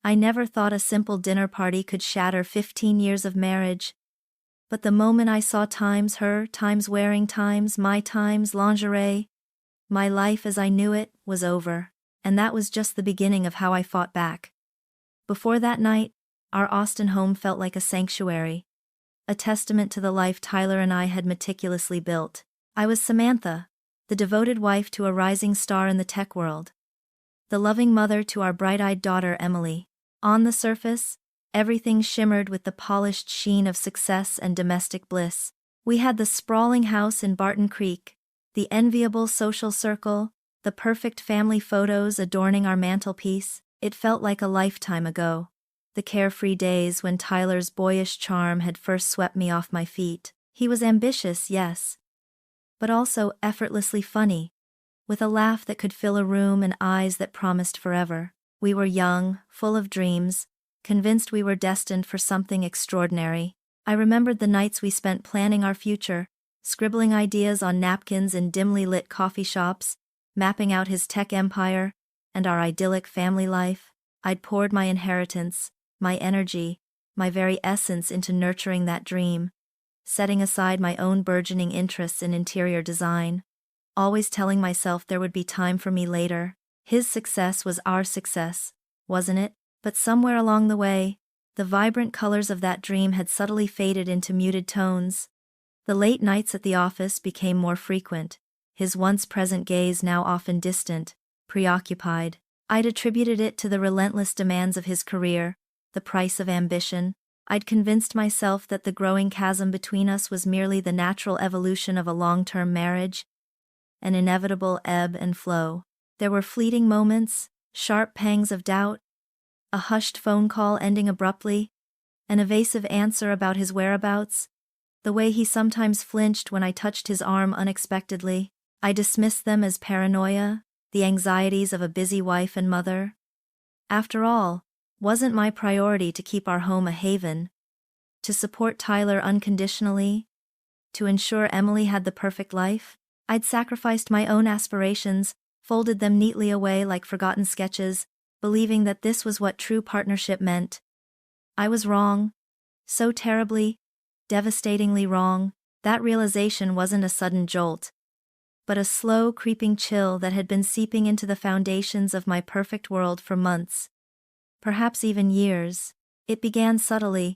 I never thought a simple dinner party could shatter 15 years of marriage. But the moment I saw times her, times wearing, times my, times lingerie, my life as I knew it was over, and that was just the beginning of how I fought back. Before that night, our Austin home felt like a sanctuary, a testament to the life Tyler and I had meticulously built. I was Samantha, the devoted wife to a rising star in the tech world, the loving mother to our bright-eyed daughter Emily. On the surface, everything shimmered with the polished sheen of success and domestic bliss. We had the sprawling house in Barton Creek, the enviable social circle, the perfect family photos adorning our mantelpiece. It felt like a lifetime ago. The carefree days when Tyler's boyish charm had first swept me off my feet. He was ambitious, yes, but also effortlessly funny, with a laugh that could fill a room and eyes that promised forever. We were young, full of dreams, convinced we were destined for something extraordinary. I remembered the nights we spent planning our future, scribbling ideas on napkins in dimly lit coffee shops, mapping out his tech empire, and our idyllic family life. I'd poured my inheritance, my energy, my very essence into nurturing that dream, setting aside my own burgeoning interests in interior design, always telling myself there would be time for me later. His success was our success, wasn't it? But somewhere along the way, the vibrant colors of that dream had subtly faded into muted tones. The late nights at the office became more frequent, his once present gaze now often distant, preoccupied. I'd attributed it to the relentless demands of his career, the price of ambition. I'd convinced myself that the growing chasm between us was merely the natural evolution of a long-term marriage, an inevitable ebb and flow. There were fleeting moments, sharp pangs of doubt, a hushed phone call ending abruptly, an evasive answer about his whereabouts, the way he sometimes flinched when I touched his arm unexpectedly. I dismissed them as paranoia, the anxieties of a busy wife and mother. After all, wasn't my priority to keep our home a haven, to support Tyler unconditionally, to ensure Emily had the perfect life? I'd sacrificed my own aspirations, folded them neatly away like forgotten sketches, believing that this was what true partnership meant. I was wrong. So terribly, devastatingly wrong. That realization wasn't a sudden jolt, but a slow, creeping chill that had been seeping into the foundations of my perfect world for months, perhaps even years. It began subtly,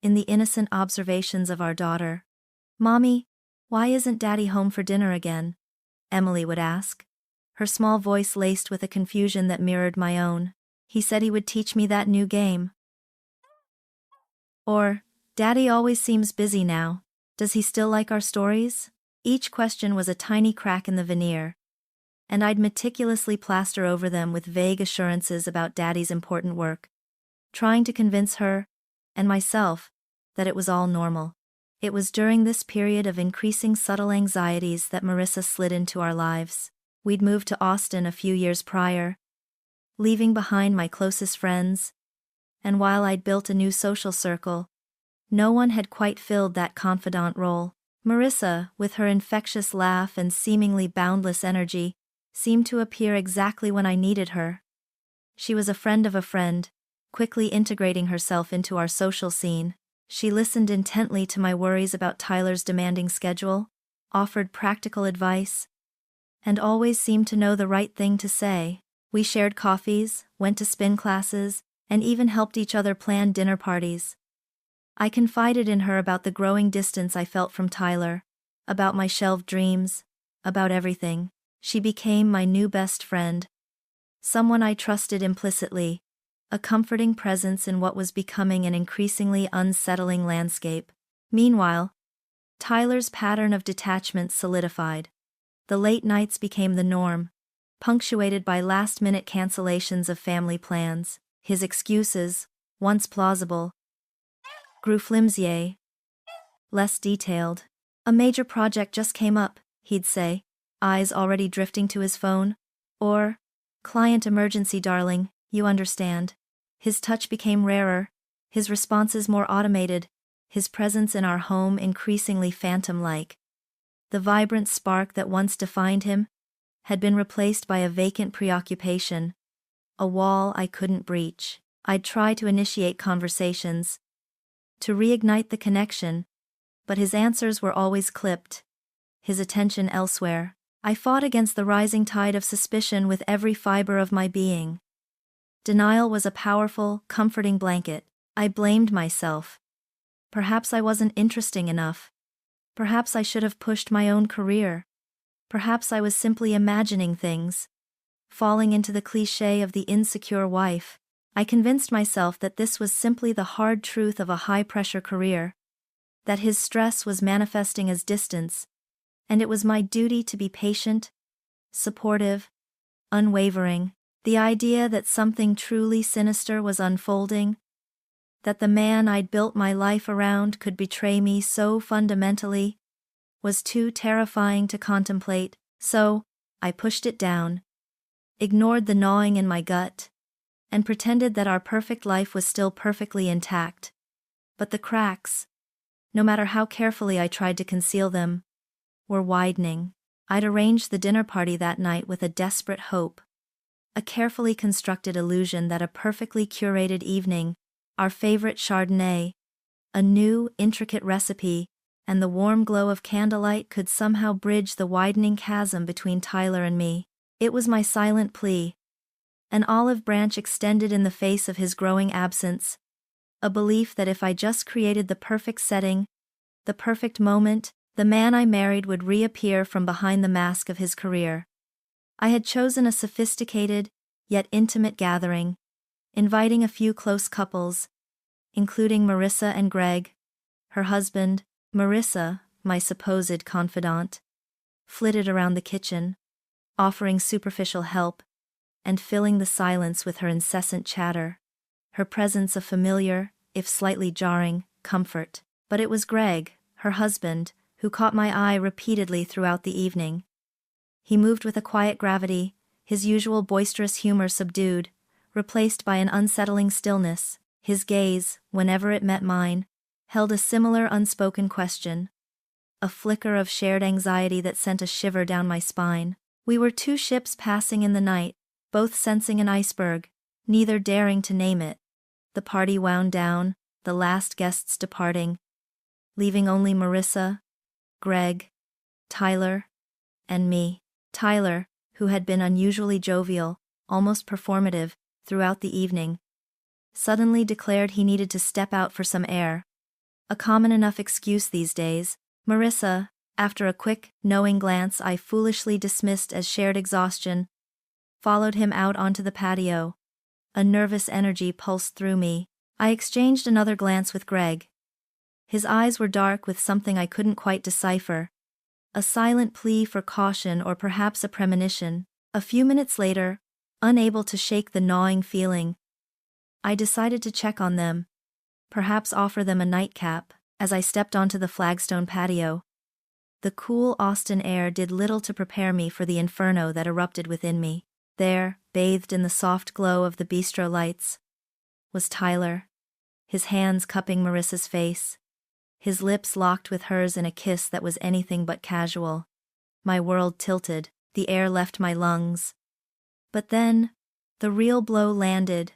in the innocent observations of our daughter. "Mommy, why isn't Daddy home for dinner again?" Emily would ask, her small voice laced with a confusion that mirrored my own. "He said he would teach me that new game." Or, "Daddy always seems busy now. Does he still like our stories?" Each question was a tiny crack in the veneer, and I'd meticulously plaster over them with vague assurances about Daddy's important work, trying to convince her, and myself, that it was all normal. It was during this period of increasing subtle anxieties that Marissa slid into our lives. We'd moved to Austin a few years prior, leaving behind my closest friends, and while I'd built a new social circle, no one had quite filled that confidant role. Marissa, with her infectious laugh and seemingly boundless energy, seemed to appear exactly when I needed her. She was a friend of a friend, quickly integrating herself into our social scene. She listened intently to my worries about Tyler's demanding schedule, offered practical advice, and always seemed to know the right thing to say. We shared coffees, went to spin classes, and even helped each other plan dinner parties. I confided in her about the growing distance I felt from Tyler, about my shelved dreams, about everything. She became my new best friend, someone I trusted implicitly, a comforting presence in what was becoming an increasingly unsettling landscape. Meanwhile, Tyler's pattern of detachment solidified. The late nights became the norm, punctuated by last-minute cancellations of family plans. His excuses, once plausible, grew flimsier, less detailed. "A major project just came up," he'd say, eyes already drifting to his phone. Or, "Client emergency, darling, you understand." His touch became rarer, his responses more automated, his presence in our home increasingly phantom-like. The vibrant spark that once defined him had been replaced by a vacant preoccupation, a wall I couldn't breach. I'd try to initiate conversations, to reignite the connection, but his answers were always clipped, his attention elsewhere. I fought against the rising tide of suspicion with every fiber of my being. Denial was a powerful, comforting blanket. I blamed myself. Perhaps I wasn't interesting enough. Perhaps I should have pushed my own career. Perhaps I was simply imagining things, falling into the cliché of the insecure wife. I convinced myself that this was simply the hard truth of a high-pressure career, that his stress was manifesting as distance, and it was my duty to be patient, supportive, unwavering. The idea that something truly sinister was unfolding, that the man I'd built my life around could betray me so fundamentally, was too terrifying to contemplate, so I pushed it down, ignored the gnawing in my gut, and pretended that our perfect life was still perfectly intact. But the cracks, no matter how carefully I tried to conceal them, were widening. I'd arranged the dinner party that night with a desperate hope, a carefully constructed illusion that a perfectly curated evening, our favorite Chardonnay, a new, intricate recipe, and the warm glow of candlelight could somehow bridge the widening chasm between Tyler and me. It was my silent plea, an olive branch extended in the face of his growing absence, a belief that if I just created the perfect setting, the perfect moment, the man I married would reappear from behind the mask of his career. I had chosen a sophisticated, yet intimate gathering, inviting a few close couples, including Marissa and Greg, her husband. Marissa, my supposed confidant, flitted around the kitchen, offering superficial help, and filling the silence with her incessant chatter, her presence a familiar, if slightly jarring, comfort. But it was Greg, her husband, who caught my eye repeatedly throughout the evening. He moved with a quiet gravity, his usual boisterous humor subdued, replaced by an unsettling stillness. His gaze, whenever it met mine, held a similar unspoken question, a flicker of shared anxiety that sent a shiver down my spine. We were two ships passing in the night, both sensing an iceberg, neither daring to name it. The party wound down, the last guests departing, leaving only Marissa, Greg, Tyler, and me. Tyler, who had been unusually jovial, almost performative, throughout the evening, suddenly declared he needed to step out for some air. A common enough excuse these days. Marissa, after a quick, knowing glance I foolishly dismissed as shared exhaustion, followed him out onto the patio. A nervous energy pulsed through me. I exchanged another glance with Greg. His eyes were dark with something I couldn't quite decipher, a silent plea for caution or perhaps a premonition. A few minutes later, unable to shake the gnawing feeling, I decided to check on them, perhaps offer them a nightcap. As I stepped onto the flagstone patio, the cool Austin air did little to prepare me for the inferno that erupted within me. There, bathed in the soft glow of the bistro lights, was Tyler, his hands cupping Marissa's face, his lips locked with hers in a kiss that was anything but casual. My world tilted, the air left my lungs. But then, the real blow landed,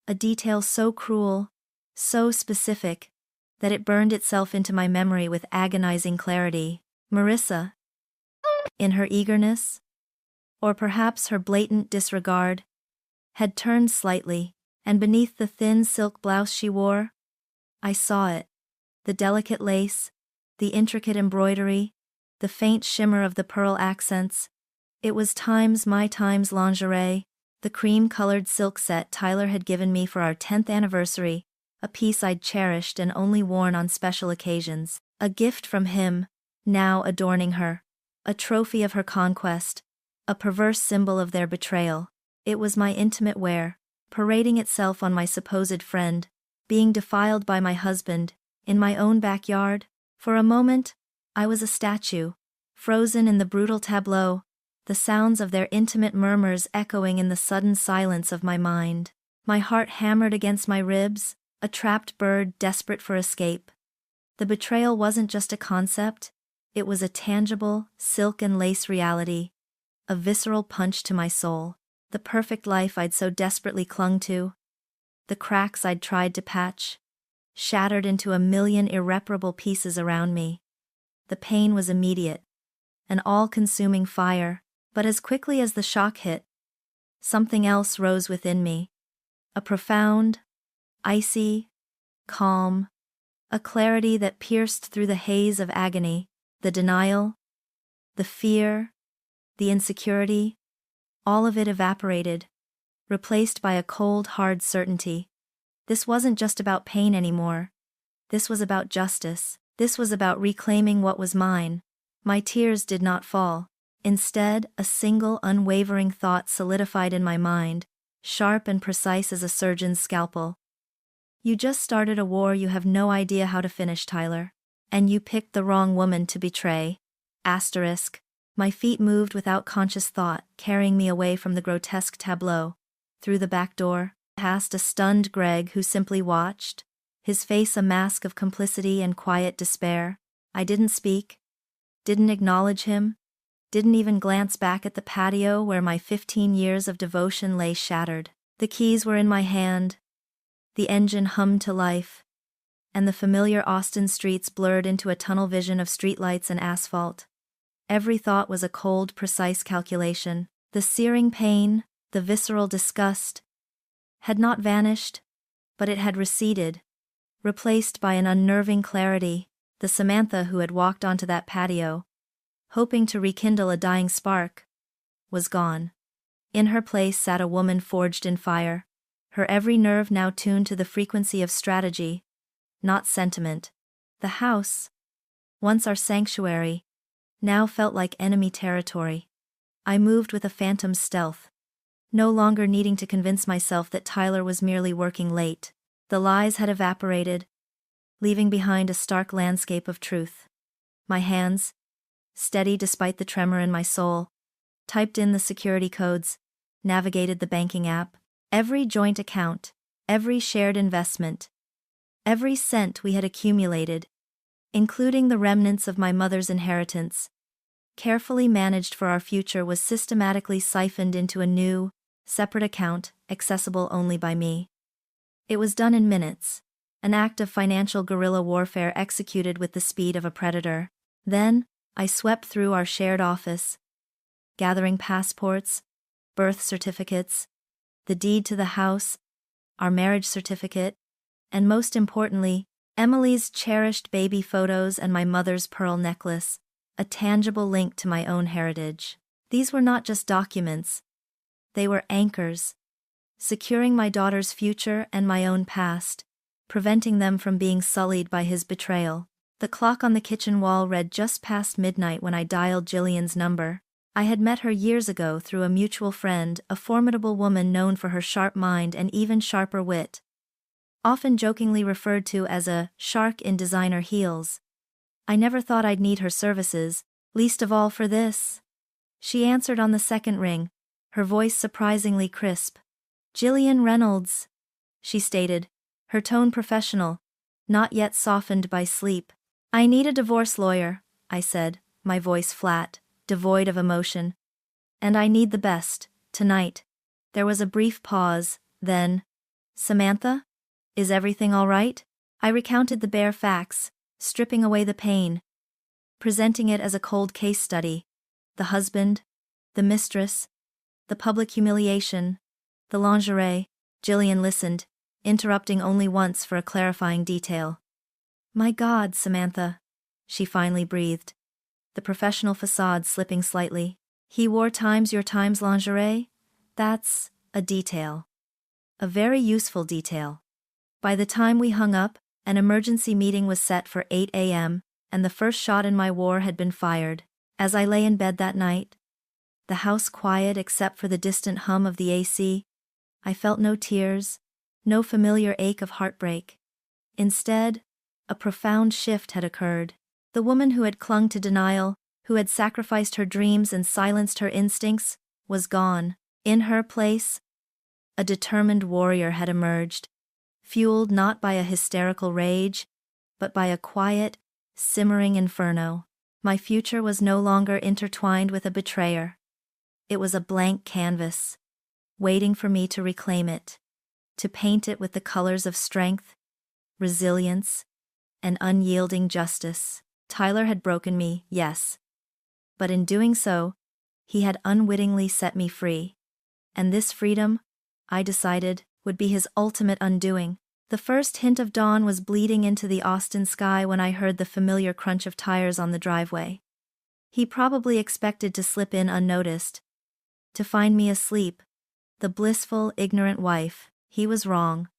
a detail so cruel, so specific, that it burned itself into my memory with agonizing clarity. Marissa, in her eagerness, or perhaps her blatant disregard, had turned slightly, and beneath the thin silk blouse she wore, I saw it, the delicate lace, the intricate embroidery, the faint shimmer of the pearl accents. It was my Times lingerie, the cream-colored silk set Tyler had given me for our 10th anniversary, a piece I'd cherished and only worn on special occasions, a gift from him, now adorning her, a trophy of her conquest, a perverse symbol of their betrayal. It was my intimate wear, parading itself on my supposed friend, being defiled by my husband, in my own backyard. For a moment, I was a statue, frozen in the brutal tableau, the sounds of their intimate murmurs echoing in the sudden silence of my mind. My heart hammered against my ribs, a trapped bird desperate for escape. The betrayal wasn't just a concept, it was a tangible, silk and lace reality, a visceral punch to my soul. The perfect life I'd so desperately clung to, The cracks I'd tried to patch shattered into a million irreparable pieces around me. The pain was immediate, an all-consuming fire, but as quickly as the shock hit, something else rose within me. A profound, icy, calm, a clarity that pierced through the haze of agony, the denial, the fear, the insecurity, all of it evaporated, replaced by a cold, hard certainty. This wasn't just about pain anymore. This was about justice. This was about reclaiming what was mine. My tears did not fall. Instead, a single, unwavering thought solidified in my mind, sharp and precise as a surgeon's scalpel. You just started a war you have no idea how to finish, Tyler. And you picked the wrong woman to betray. Asterisk. My feet moved without conscious thought, carrying me away from the grotesque tableau. Through the back door, past a stunned Greg who simply watched, his face a mask of complicity and quiet despair. I didn't speak, didn't acknowledge him, didn't even glance back at the patio where my 15 years of devotion lay shattered. The keys were in my hand. The engine hummed to life, and the familiar Austin streets blurred into a tunnel vision of streetlights and asphalt. Every thought was a cold, precise calculation. The searing pain, the visceral disgust, had not vanished, but it had receded, replaced by an unnerving clarity. The Samantha who had walked onto that patio, hoping to rekindle a dying spark, was gone. In her place sat a woman forged in fire, her every nerve now tuned to the frequency of strategy, not sentiment. The house, once our sanctuary, now felt like enemy territory. I moved with a phantom stealth, no longer needing to convince myself that Tyler was merely working late. The lies had evaporated, leaving behind a stark landscape of truth. My hands, steady despite the tremor in my soul, typed in the security codes, navigated the banking app. Every joint account, every shared investment, every cent we had accumulated, including the remnants of my mother's inheritance, carefully managed for our future, was systematically siphoned into a new, separate account, accessible only by me. It was done in minutes, an act of financial guerrilla warfare executed with the speed of a predator. Then, I swept through our shared office, gathering passports, birth certificates, the deed to the house, our marriage certificate, and most importantly, Emily's cherished baby photos and my mother's pearl necklace, a tangible link to my own heritage. These were not just documents, they were anchors, securing my daughter's future and my own past, preventing them from being sullied by his betrayal. The clock on the kitchen wall read just past midnight when I dialed Jillian's number. I had met her years ago through a mutual friend, a formidable woman known for her sharp mind and even sharper wit, often jokingly referred to as a shark in designer heels. I never thought I'd need her services, least of all for this. She answered on the second ring, her voice surprisingly crisp. "Jillian Reynolds," she stated, her tone professional, not yet softened by sleep. "I need a divorce lawyer," I said, my voice flat, devoid of emotion. "And I need the best, tonight." There was a brief pause, then, "Samantha? Is everything all right?" I recounted the bare facts, stripping away the pain, presenting it as a cold case study. The husband, the mistress, the public humiliation, the lingerie. Jillian listened, interrupting only once for a clarifying detail. "My God, Samantha," she finally breathed, the professional facade slipping slightly. "He wore Times Your Times lingerie? That's a detail. A very useful detail." By the time we hung up, an emergency meeting was set for 8 a.m., and the first shot in my war had been fired. As I lay in bed that night, the house quiet except for the distant hum of the AC, I felt no tears, no familiar ache of heartbreak. Instead, a profound shift had occurred. The woman who had clung to denial, who had sacrificed her dreams and silenced her instincts, was gone. In her place, a determined warrior had emerged, fueled not by a hysterical rage, but by a quiet, simmering inferno. My future was no longer intertwined with a betrayer. It was a blank canvas, waiting for me to reclaim it. to paint it with the colors of strength, resilience, and unyielding justice. Tyler had broken me, yes. But in doing so, he had unwittingly set me free. And this freedom, I decided, would be his ultimate undoing. The first hint of dawn was bleeding into the Austin sky when I heard the familiar crunch of tires on the driveway. He probably expected to slip in unnoticed, to find me asleep, the blissful, ignorant wife. He was wrong.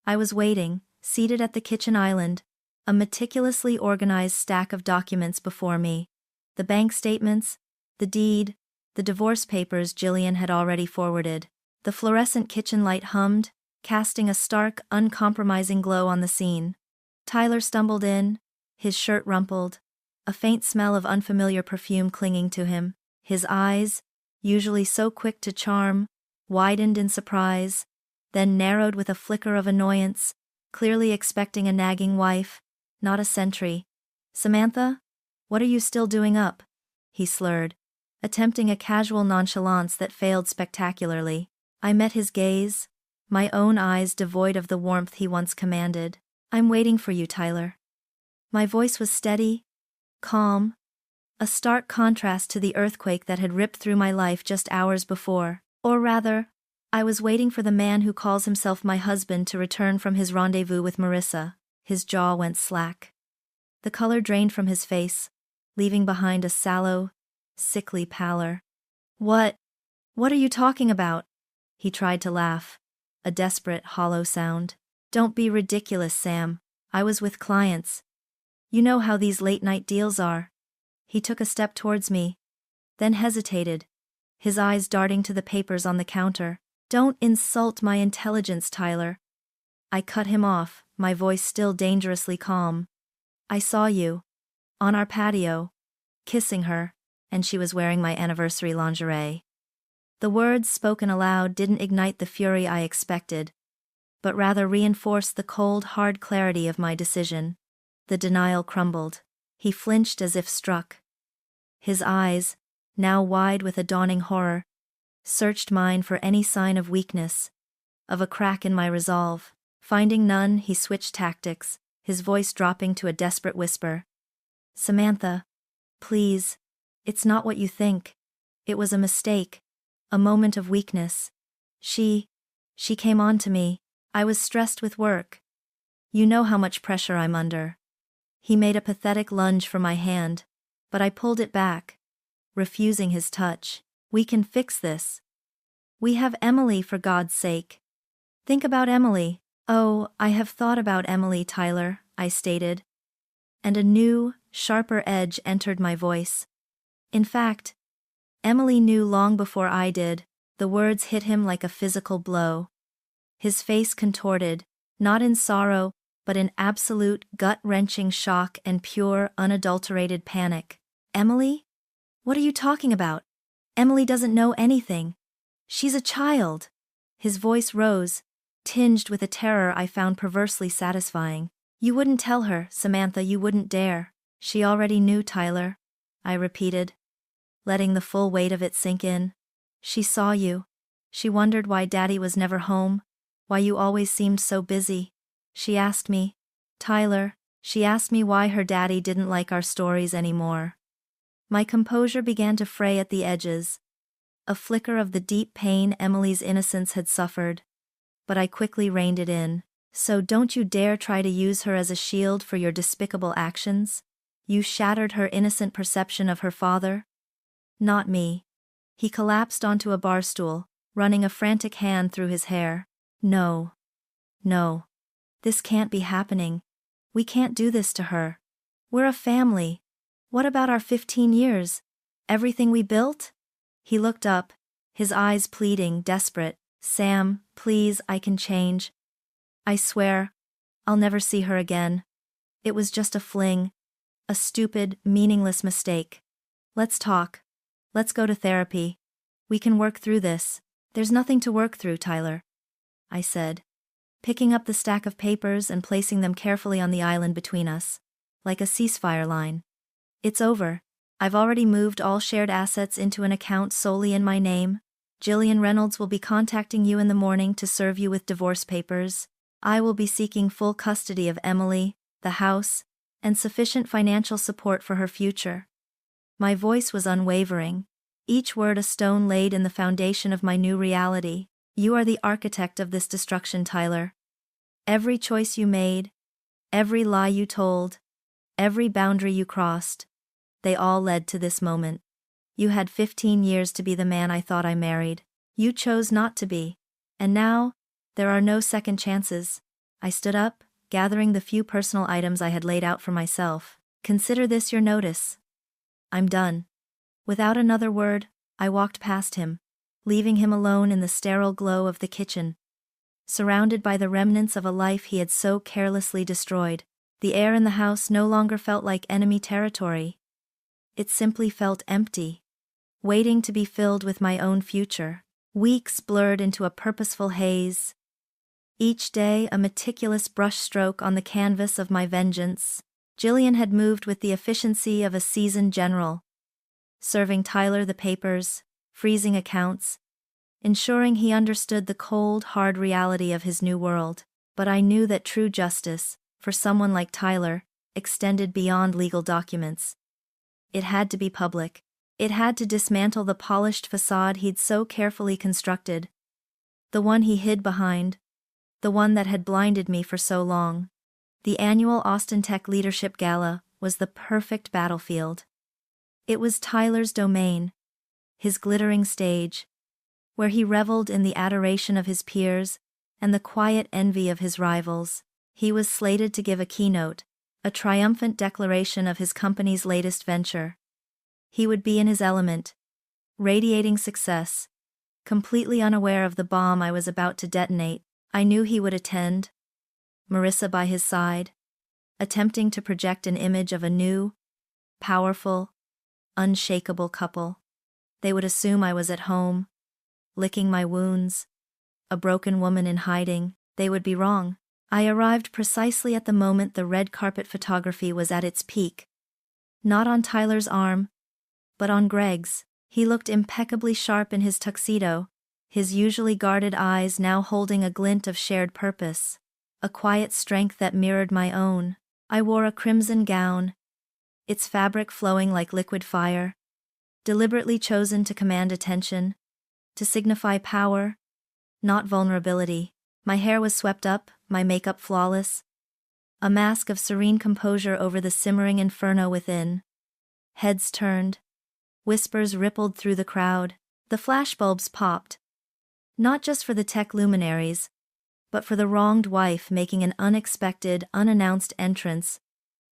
I was waiting, seated at the kitchen island, a meticulously organized stack of documents before me. The bank statements, the deed, the divorce papers Jillian had already forwarded. The fluorescent kitchen light hummed, casting a stark, uncompromising glow on the scene. Tyler stumbled in, his shirt rumpled, a faint smell of unfamiliar perfume clinging to him. His eyes, usually so quick to charm, widened in surprise, then narrowed with a flicker of annoyance, clearly expecting a nagging wife, not a sentry. "Samantha? What are you still doing up?" he slurred, attempting a casual nonchalance that failed spectacularly. I met his gaze, my own eyes devoid of the warmth he once commanded. "I'm waiting for you, Tyler." My voice was steady, calm, a stark contrast to the earthquake that had ripped through my life just hours before. Or rather, I was waiting for the man who calls himself my husband to return from his rendezvous with Marissa. His jaw went slack. The color drained from his face, leaving behind a sallow, sickly pallor. What are you talking about?" He tried to laugh, a desperate, hollow sound. "Don't be ridiculous, Sam. I was with clients. You know how these late-night deals are." He took a step towards me, then hesitated, his eyes darting to the papers on the counter. "Don't insult my intelligence, Tyler." I cut him off, my voice still dangerously calm. "I saw you, on our patio, kissing her, and she was wearing my anniversary lingerie." The words spoken aloud didn't ignite the fury I expected, but rather reinforced the cold, hard clarity of my decision. The denial crumbled. He flinched as if struck. His eyes, now wide with a dawning horror, searched mine for any sign of weakness, of a crack in my resolve. Finding none, he switched tactics, his voice dropping to a desperate whisper. "Samantha, please, it's not what you think. It was a mistake, a moment of weakness. She came on to me. I was stressed with work. You know how much pressure I'm under." He made a pathetic lunge for my hand, but I pulled it back, refusing his touch. "We can fix this. We have Emily, for God's sake. Think about Emily." "Oh, I have thought about Emily, Tyler," I stated, and a new, sharper edge entered my voice. "In fact, Emily knew long before I did." The words hit him like a physical blow. His face contorted, not in sorrow, but in absolute, gut-wrenching shock and pure, unadulterated panic. "Emily? What are you talking about? Emily doesn't know anything. She's a child." His voice rose, tinged with a terror I found perversely satisfying. "You wouldn't tell her, Samantha, you wouldn't dare." "She already knew, Tyler," I repeated, letting the full weight of it sink in. "She saw you. She wondered why Daddy was never home, why you always seemed so busy. She asked me, Tyler, she asked me why her daddy didn't like our stories anymore." My composure began to fray at the edges, a flicker of the deep pain Emily's innocence had suffered, but I quickly reined it in. "So don't you dare try to use her as a shield for your despicable actions? You shattered her innocent perception of her father." "Not me." He collapsed onto a bar stool, running a frantic hand through his hair. No. This can't be happening. We can't do this to her. We're a family. What about our 15 years? Everything we built?" He looked up, his eyes pleading, desperate. "Sam, please, I can change. I swear, I'll never see her again. It was just a fling, a stupid, meaningless mistake. Let's talk. Let's go to therapy. We can work through this." "There's nothing to work through, Tyler," I said, picking up the stack of papers and placing them carefully on the island between us, like a ceasefire line. "It's over. I've already moved all shared assets into an account solely in my name. Jillian Reynolds will be contacting you in the morning to serve you with divorce papers. I will be seeking full custody of Emily, the house, and sufficient financial support for her future. My voice was unwavering, each word a stone laid in the foundation of my new reality. You are the architect of this destruction, Tyler. Every choice you made, every lie you told, every boundary you crossed, they all led to this moment. You had 15 years to be the man I thought I married. You chose not to be. And now, there are no second chances. I stood up, gathering the few personal items I had laid out for myself. Consider this your notice. I'm done. Without another word, I walked past him, leaving him alone in the sterile glow of the kitchen. Surrounded by the remnants of a life he had so carelessly destroyed, the air in the house no longer felt like enemy territory. It simply felt empty, waiting to be filled with my own future. Weeks blurred into a purposeful haze. Each day a meticulous brushstroke on the canvas of my vengeance. Jillian had moved with the efficiency of a seasoned general, serving Tyler the papers, freezing accounts, ensuring he understood the cold, hard reality of his new world. But I knew that true justice, for someone like Tyler, extended beyond legal documents. It had to be public. It had to dismantle the polished facade he'd so carefully constructed. The one he hid behind. The one that had blinded me for so long. The annual Austin Tech Leadership Gala was the perfect battlefield. It was Tyler's domain, his glittering stage, where he reveled in the adoration of his peers and the quiet envy of his rivals. He was slated to give a keynote, a triumphant declaration of his company's latest venture. He would be in his element, radiating success, completely unaware of the bomb I was about to detonate. I knew he would attend, Marissa by his side, attempting to project an image of a new, powerful, unshakable couple. They would assume I was at home, licking my wounds, a broken woman in hiding. They would be wrong. I arrived precisely at the moment the red carpet photography was at its peak. Not on Tyler's arm, but on Greg's. He looked impeccably sharp in his tuxedo, his usually guarded eyes now holding a glint of shared purpose, a quiet strength that mirrored my own. I wore a crimson gown, its fabric flowing like liquid fire, deliberately chosen to command attention, to signify power, not vulnerability. My hair was swept up, my makeup flawless, a mask of serene composure over the simmering inferno within. Heads turned, whispers rippled through the crowd, the flashbulbs popped. Not just for the tech luminaries, but for the wronged wife making an unexpected, unannounced entrance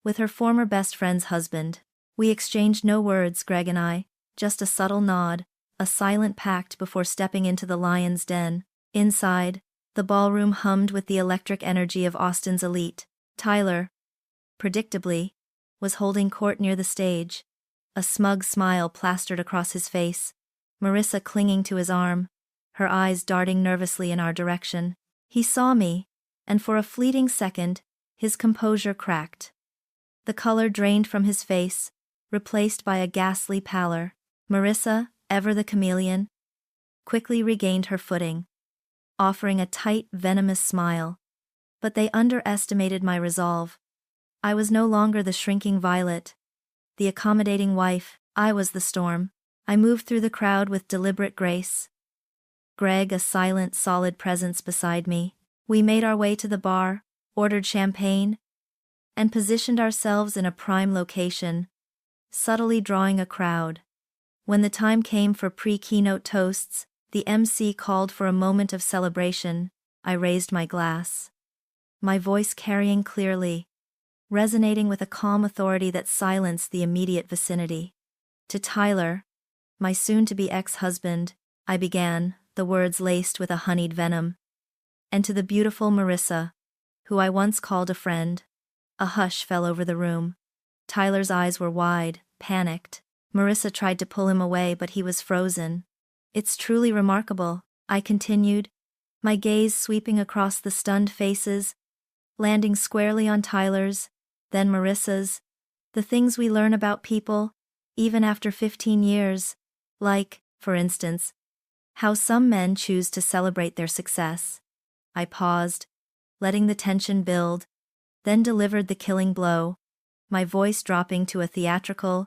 with her former best friend's husband. We exchanged no words, Greg and I, just a subtle nod, a silent pact before stepping into the lion's den. Inside, the ballroom hummed with the electric energy of Austin's elite. Tyler, predictably, was holding court near the stage, a smug smile plastered across his face, Marissa clinging to his arm, her eyes darting nervously in our direction. He saw me, and for a fleeting second, his composure cracked. The color drained from his face, replaced by a ghastly pallor. Marissa, ever the chameleon, quickly regained her footing, offering a tight, venomous smile. But they underestimated my resolve. I was no longer the shrinking violet, the accommodating wife. I was the storm. I moved through the crowd with deliberate grace, Greg a silent, solid presence beside me. We made our way to the bar, ordered champagne, and positioned ourselves in a prime location, subtly drawing a crowd. When the time came for pre-keynote toasts, the MC called for a moment of celebration. I raised my glass, my voice carrying clearly, resonating with a calm authority that silenced the immediate vicinity. To Tyler, my soon-to-be ex-husband, I began, the words laced with a honeyed venom. And to the beautiful Marissa, who I once called a friend. A hush fell over the room. Tyler's eyes were wide, panicked. Marissa tried to pull him away, but he was frozen. It's truly remarkable, I continued, my gaze sweeping across the stunned faces, landing squarely on Tyler's, then Marissa's. The things we learn about people, even after 15 years, like, for instance, How some men choose to celebrate their success. I paused, letting the tension build, then delivered the killing blow, my voice dropping to a theatrical,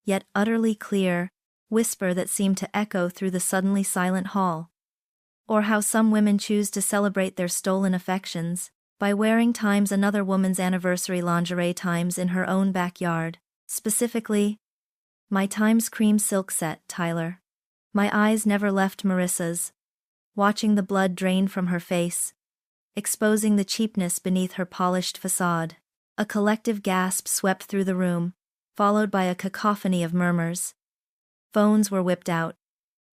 yet utterly clear, whisper that seemed to echo through the suddenly silent hall. Or how some women choose to celebrate their stolen affections, by wearing times another woman's anniversary lingerie times in her own backyard. Specifically, my Times cream silk set, Tyler. My eyes never left Marissa's, watching the blood drain from her face, exposing the cheapness beneath her polished facade. A collective gasp swept through the room, followed by a cacophony of murmurs. Phones were whipped out.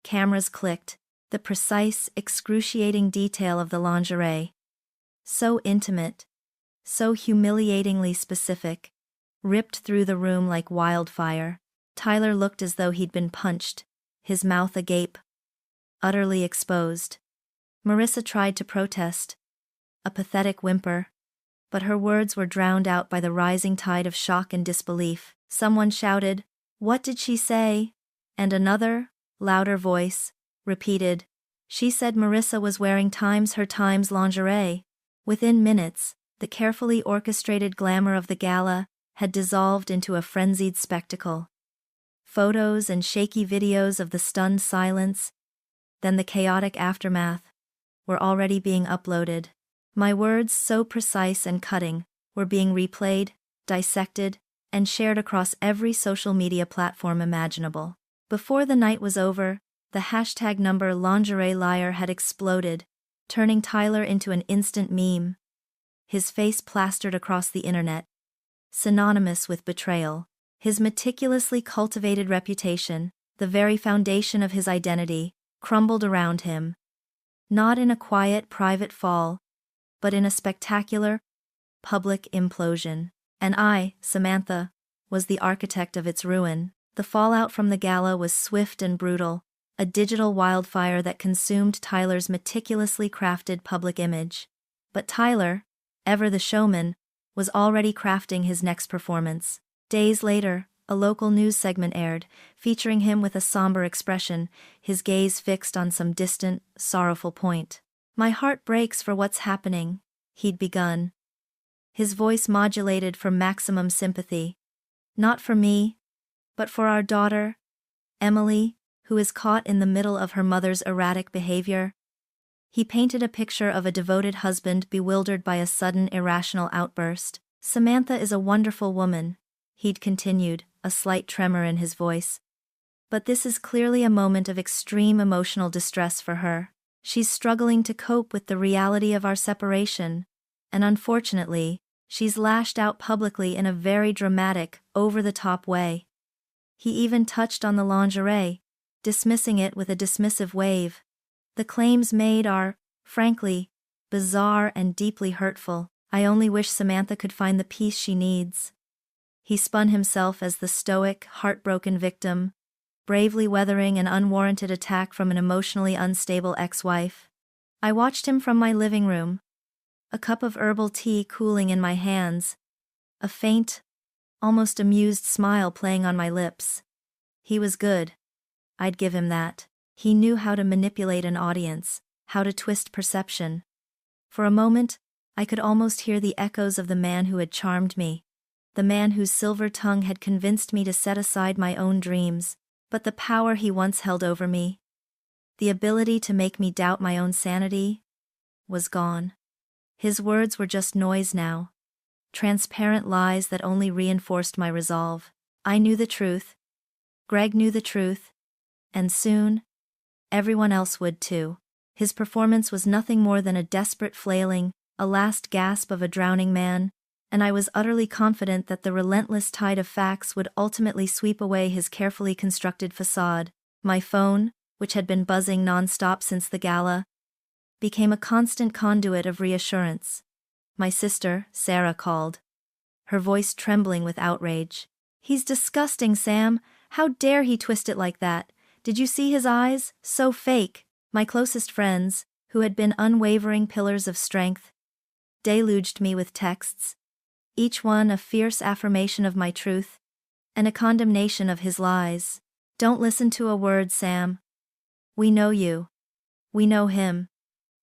Cameras clicked, the precise, excruciating detail of the lingerie. So intimate, so humiliatingly specific, ripped through the room like wildfire. Tyler looked as though he'd been punched, his mouth agape, utterly exposed. Marissa tried to protest, a pathetic whimper, but her words were drowned out by the rising tide of shock and disbelief. Someone shouted, "What did she say?" And another, louder voice, repeated, "She said Marissa was wearing her Times lingerie." Within minutes, the carefully orchestrated glamour of the gala had dissolved into a frenzied spectacle. Photos and shaky videos of the stunned silence, then the chaotic aftermath, were already being uploaded. My words, so precise and cutting, were being replayed, dissected, and shared across every social media platform imaginable. Before the night was over, the hashtag number lingerie liar had exploded, turning Tyler into an instant meme. His face plastered across the internet, synonymous with betrayal. His meticulously cultivated reputation, the very foundation of his identity, crumbled around him. Not in a quiet, private fall, but in a spectacular, public implosion. And I, Samantha, was the architect of its ruin. The fallout from the gala was swift and brutal, a digital wildfire that consumed Tyler's meticulously crafted public image. But Tyler, ever the showman, was already crafting his next performance. Days later, a local news segment aired, featuring him with a somber expression, his gaze fixed on some distant, sorrowful point. "My heart breaks for what's happening," he'd begun, his voice modulated for maximum sympathy. "Not for me, but for our daughter, Emily, who is caught in the middle of her mother's erratic behavior." He painted a picture of a devoted husband bewildered by a sudden irrational outburst. "Samantha is a wonderful woman," he'd continued, a slight tremor in his voice. "But this is clearly a moment of extreme emotional distress for her. She's struggling to cope with the reality of our separation, and unfortunately, she's lashed out publicly in a very dramatic, over-the-top way." He even touched on the lingerie, dismissing it with a dismissive wave. "The claims made are, frankly, bizarre and deeply hurtful. I only wish Samantha could find the peace she needs." He spun himself as the stoic, heartbroken victim, bravely weathering an unwarranted attack from an emotionally unstable ex-wife. I watched him from my living room, a cup of herbal tea cooling in my hands, a faint, almost amused smile playing on my lips. He was good. I'd give him that. He knew how to manipulate an audience, how to twist perception. For a moment, I could almost hear the echoes of the man who had charmed me, the man whose silver tongue had convinced me to set aside my own dreams. But the power he once held over me, the ability to make me doubt my own sanity, was gone. His words were just noise now, transparent lies that only reinforced my resolve. I knew the truth. Greg knew the truth. And soon, everyone else would too. His performance was nothing more than a desperate flailing, a last gasp of a drowning man, and I was utterly confident that the relentless tide of facts would ultimately sweep away his carefully constructed facade. My phone, which had been buzzing non-stop since the gala, became a constant conduit of reassurance. My sister, Sarah, called, her voice trembling with outrage. "He's disgusting, Sam. How dare he twist it like that? Did you see his eyes? So fake." My closest friends, who had been unwavering pillars of strength, deluged me with texts, each one a fierce affirmation of my truth, and a condemnation of his lies. "Don't listen to a word, Sam. We know you. We know him.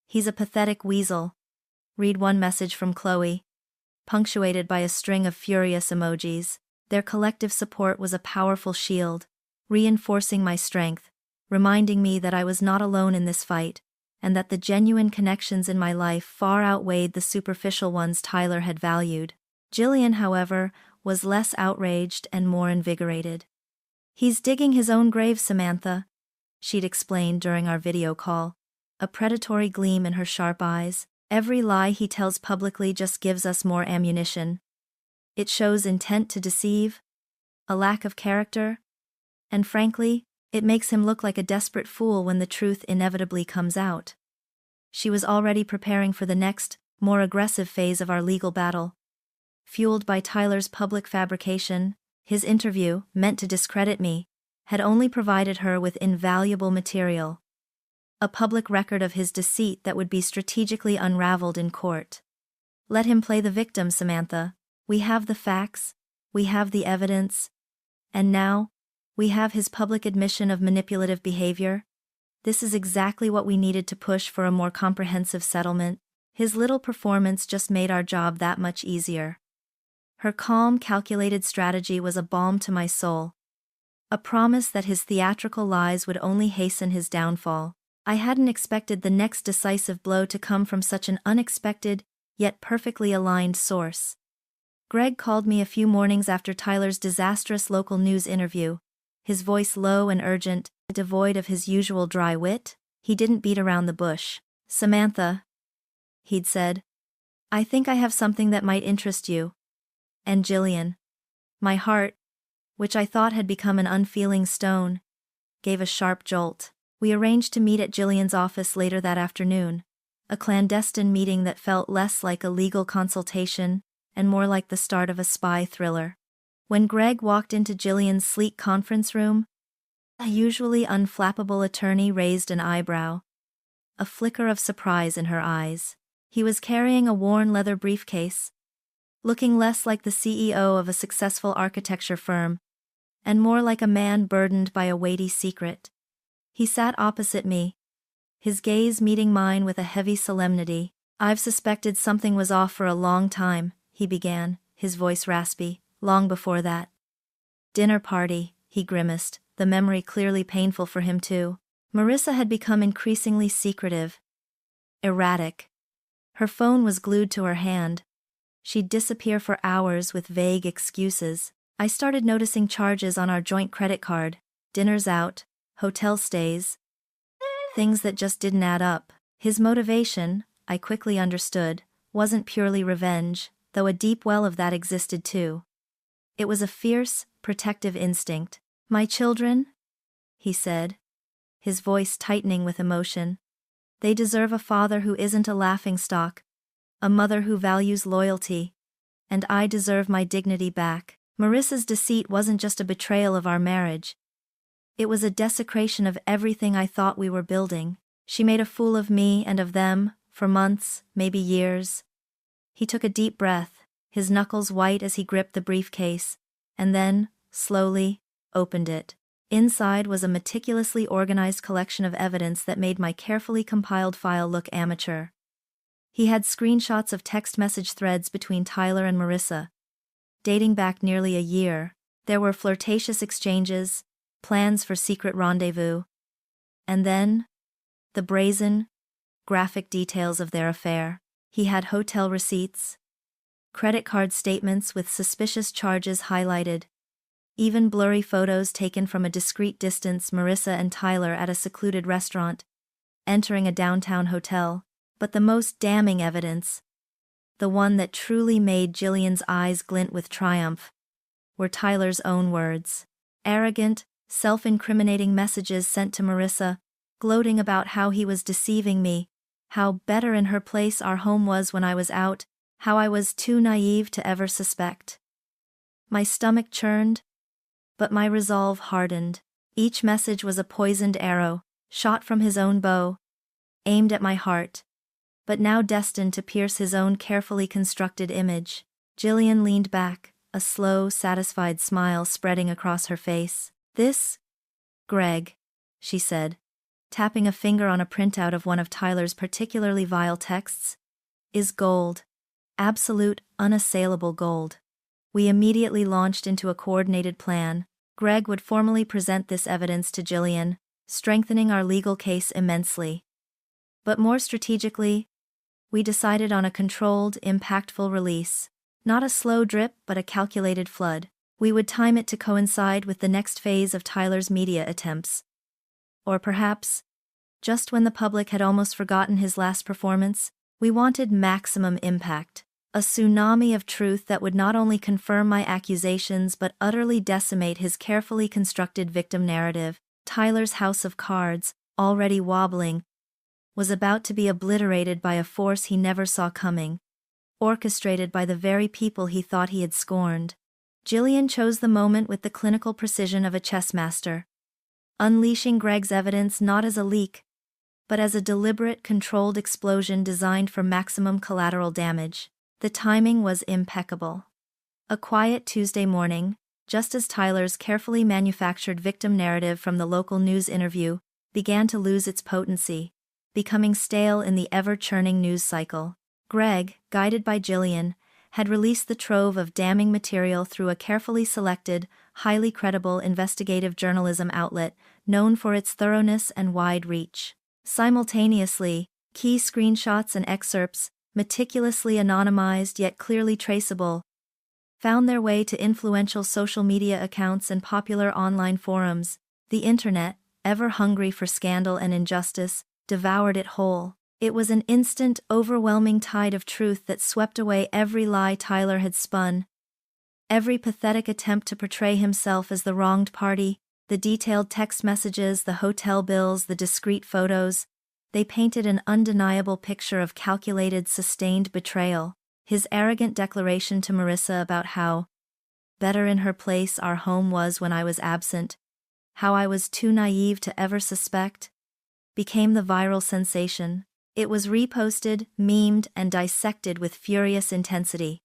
He's a pathetic weasel. Read one message from Chloe, punctuated by a string of furious emojis. Their collective support was a powerful shield, reinforcing my strength, reminding me that I was not alone in this fight, and that the genuine connections in my life far outweighed the superficial ones Tyler had valued. Jillian, however, was less outraged and more invigorated. "He's digging his own grave, Samantha," she'd explained during our video call, a predatory gleam in her sharp eyes. "Every lie he tells publicly just gives us more ammunition. It shows intent to deceive, a lack of character, and frankly, it makes him look like a desperate fool when the truth inevitably comes out." She was already preparing for the next, more aggressive phase of our legal battle. Fueled by Tyler's public fabrication, his interview, meant to discredit me, had only provided her with invaluable material. A public record of his deceit that would be strategically unraveled in court. Let him play the victim, Samantha. We have the facts, we have the evidence, and now, we have his public admission of manipulative behavior. This is exactly what we needed to push for a more comprehensive settlement. His little performance just made our job that much easier. Her calm, calculated strategy was a balm to my soul. A promise that his theatrical lies would only hasten his downfall. I hadn't expected the next decisive blow to come from such an unexpected, yet perfectly aligned source. Greg called me a few mornings after Tyler's disastrous local news interview, his voice low and urgent, devoid of his usual dry wit. He didn't beat around the bush. "Samantha," he'd said, "I think I have something that might interest you." And Jillian. My heart, which I thought had become an unfeeling stone, gave a sharp jolt. We arranged to meet at Jillian's office later that afternoon, a clandestine meeting that felt less like a legal consultation and more like the start of a spy thriller. When Greg walked into Jillian's sleek conference room, a usually unflappable attorney raised an eyebrow, a flicker of surprise in her eyes. He was carrying a worn leather briefcase, looking less like the CEO of a successful architecture firm, and more like a man burdened by a weighty secret. He sat opposite me, his gaze meeting mine with a heavy solemnity. "I've suspected something was off for a long time," he began, his voice raspy. "Long before that dinner party," he grimaced, the memory clearly painful for him too. Marissa had become increasingly secretive, erratic. Her phone was glued to her hand. She'd disappear for hours with vague excuses. I started noticing charges on our joint credit card, dinners out, hotel stays, things that just didn't add up. His motivation, I quickly understood, wasn't purely revenge, though a deep well of that existed too. It was a fierce, protective instinct. "My children," he said, his voice tightening with emotion. "They deserve a father who isn't a laughingstock, a mother who values loyalty, and I deserve my dignity back." Marissa's deceit wasn't just a betrayal of our marriage. It was a desecration of everything I thought we were building. She made a fool of me and of them, for months, maybe years. He took a deep breath, his knuckles white as he gripped the briefcase, and then, slowly, opened it. Inside was a meticulously organized collection of evidence that made my carefully compiled file look amateur. He had screenshots of text message threads between Tyler and Marissa, dating back nearly a year. There were flirtatious exchanges, plans for secret rendezvous, and then, the brazen, graphic details of their affair. He had hotel receipts, credit card statements with suspicious charges highlighted, even blurry photos taken from a discreet distance, Marissa and Tyler at a secluded restaurant, entering a downtown hotel. But the most damning evidence, the one that truly made Jillian's eyes glint with triumph, were Tyler's own words. Arrogant, self-incriminating messages sent to Marissa, gloating about how he was deceiving me, how better in her place our home was when I was out, how I was too naive to ever suspect. My stomach churned, but my resolve hardened. Each message was a poisoned arrow, shot from his own bow, aimed at my heart, but now destined to pierce his own carefully constructed image. Jillian leaned back, a slow, satisfied smile spreading across her face. "This, Greg," she said, tapping a finger on a printout of one of Tyler's particularly vile texts, is gold. Absolute, unassailable gold. We immediately launched into a coordinated plan. Greg would formally present this evidence to Jillian, strengthening our legal case immensely. But more strategically, we decided on a controlled, impactful release. Not a slow drip, but a calculated flood. We would time it to coincide with the next phase of Tyler's media attempts. Or perhaps, just when the public had almost forgotten his last performance, we wanted maximum impact. A tsunami of truth that would not only confirm my accusations but utterly decimate his carefully constructed victim narrative. Tyler's house of cards, already wobbling, was about to be obliterated by a force he never saw coming, orchestrated by the very people he thought he had scorned. Jillian chose the moment with the clinical precision of a chess master, unleashing Greg's evidence not as a leak, but as a deliberate, controlled explosion designed for maximum collateral damage. The timing was impeccable. A quiet Tuesday morning, just as Tyler's carefully manufactured victim narrative from the local news interview began to lose its potency, becoming stale in the ever-churning news cycle, Greg, guided by Jillian, had released the trove of damning material through a carefully selected, highly credible investigative journalism outlet known for its thoroughness and wide reach. Simultaneously, key screenshots and excerpts, meticulously anonymized yet clearly traceable, found their way to influential social media accounts and popular online forums. The internet, ever hungry for scandal and injustice, devoured it whole. It was an instant, overwhelming tide of truth that swept away every lie Tyler had spun, every pathetic attempt to portray himself as the wronged party, the detailed text messages, the hotel bills, the discreet photos. They painted an undeniable picture of calculated, sustained betrayal. His arrogant declaration to Marissa about how better in her place our home was when I was absent, how I was too naive to ever suspect, became the viral sensation. It was reposted, memed, and dissected with furious intensity.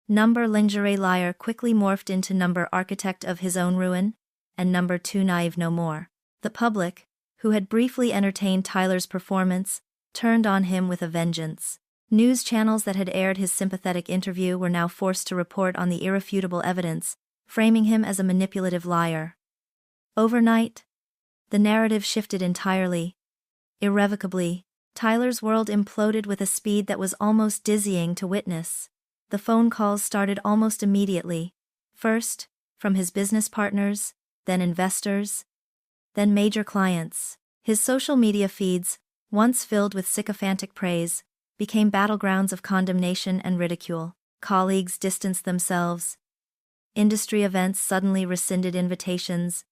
Number lingerie liar quickly morphed into number architect of his own ruin, and number too naive no more. The public, who had briefly entertained Tyler's performance, turned on him with a vengeance. News channels that had aired his sympathetic interview were now forced to report on the irrefutable evidence, framing him as a manipulative liar. Overnight, the narrative shifted entirely. Irrevocably, Tyler's world imploded with a speed that was almost dizzying to witness. The phone calls started almost immediately. First, from his business partners, then investors, then major clients. His social media feeds, once filled with sycophantic praise, became battlegrounds of condemnation and ridicule. Colleagues distanced themselves. Industry events suddenly rescinded invitations,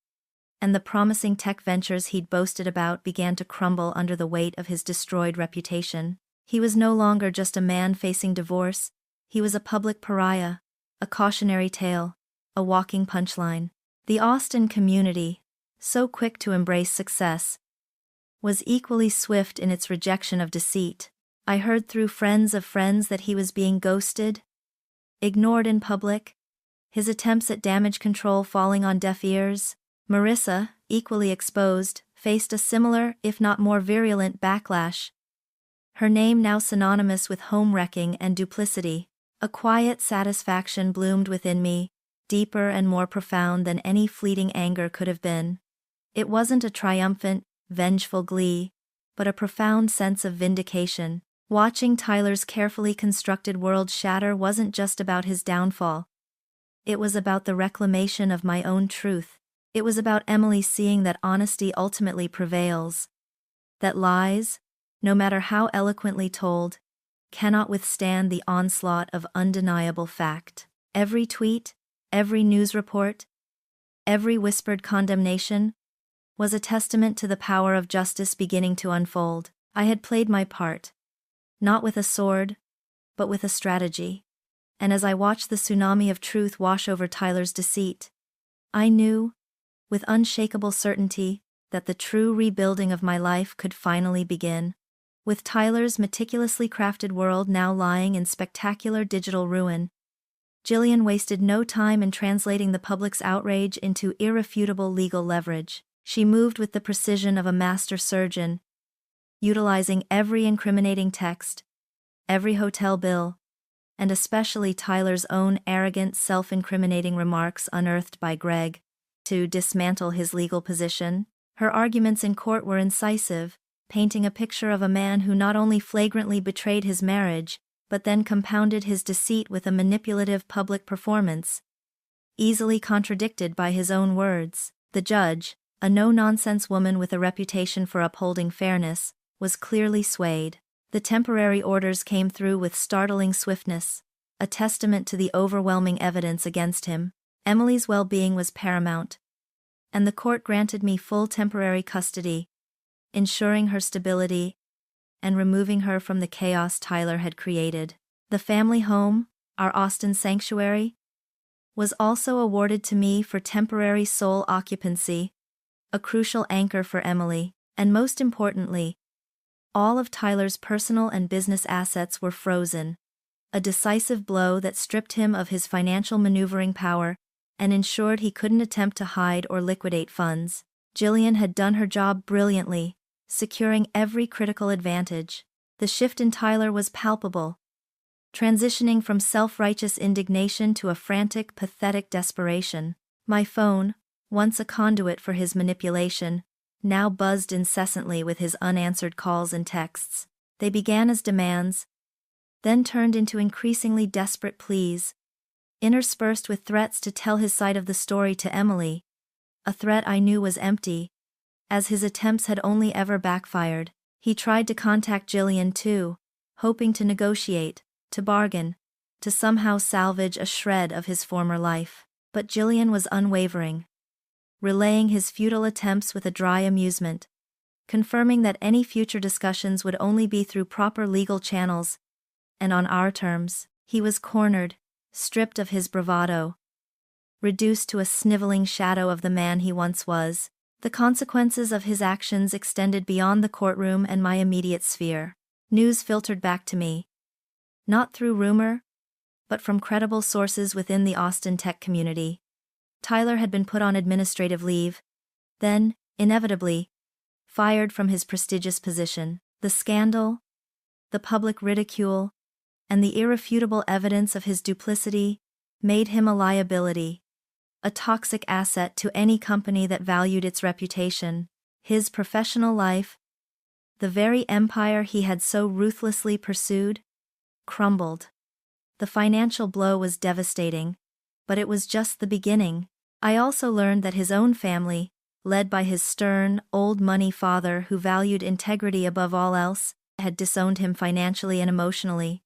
and the promising tech ventures he'd boasted about began to crumble under the weight of his destroyed reputation. He was no longer just a man facing divorce, he was a public pariah, a cautionary tale, a walking punchline. The Austin community, so quick to embrace success, was equally swift in its rejection of deceit. I heard through friends of friends that he was being ghosted, ignored in public, his attempts at damage control falling on deaf ears. Marissa, equally exposed, faced a similar, if not more virulent, backlash. Her name now synonymous with home-wrecking and duplicity. A quiet satisfaction bloomed within me, deeper and more profound than any fleeting anger could have been. It wasn't a triumphant, vengeful glee, but a profound sense of vindication. Watching Tyler's carefully constructed world shatter wasn't just about his downfall. It was about the reclamation of my own truth. It was about Emily seeing that honesty ultimately prevails, that lies, no matter how eloquently told, cannot withstand the onslaught of undeniable fact. Every tweet, every news report, every whispered condemnation was a testament to the power of justice beginning to unfold. I had played my part, not with a sword, but with a strategy. And as I watched the tsunami of truth wash over Tyler's deceit, I knew, with unshakable certainty, that the true rebuilding of my life could finally begin. With Tyler's meticulously crafted world now lying in spectacular digital ruin, Jillian wasted no time in translating the public's outrage into irrefutable legal leverage. She moved with the precision of a master surgeon, utilizing every incriminating text, every hotel bill, and especially Tyler's own arrogant, self-incriminating remarks unearthed by Greg, to dismantle his legal position. Her arguments in court were incisive, painting a picture of a man who not only flagrantly betrayed his marriage, but then compounded his deceit with a manipulative public performance, easily contradicted by his own words. The judge, a no-nonsense woman with a reputation for upholding fairness, was clearly swayed. The temporary orders came through with startling swiftness, a testament to the overwhelming evidence against him. Emily's well-being was paramount, and the court granted me full temporary custody, ensuring her stability and removing her from the chaos Tyler had created. The family home, our Austin sanctuary, was also awarded to me for temporary sole occupancy, a crucial anchor for Emily, and most importantly, all of Tyler's personal and business assets were frozen, a decisive blow that stripped him of his financial maneuvering power and ensured he couldn't attempt to hide or liquidate funds. Jillian had done her job brilliantly, securing every critical advantage. The shift in Tyler was palpable, transitioning from self-righteous indignation to a frantic, pathetic desperation. My phone, once a conduit for his manipulation, now buzzed incessantly with his unanswered calls and texts. They began as demands, then turned into increasingly desperate pleas, interspersed with threats to tell his side of the story to Emily, a threat I knew was empty, as his attempts had only ever backfired. He tried to contact Jillian too, hoping to negotiate, to bargain, to somehow salvage a shred of his former life. But Jillian was unwavering, relaying his futile attempts with a dry amusement, confirming that any future discussions would only be through proper legal channels, and on our terms. He was cornered, stripped of his bravado, reduced to a sniveling shadow of the man he once was. The consequences of his actions extended beyond the courtroom and my immediate sphere. News filtered back to me, not through rumor, but from credible sources within the Austin tech community. Tyler had been put on administrative leave, then, inevitably, fired from his prestigious position. The scandal, the public ridicule, and the irrefutable evidence of his duplicity made him a liability, a toxic asset to any company that valued its reputation. His professional life, the very empire he had so ruthlessly pursued, crumbled. The financial blow was devastating, but it was just the beginning. I also learned that his own family, led by his stern, old-money father who valued integrity above all else, had disowned him financially and emotionally.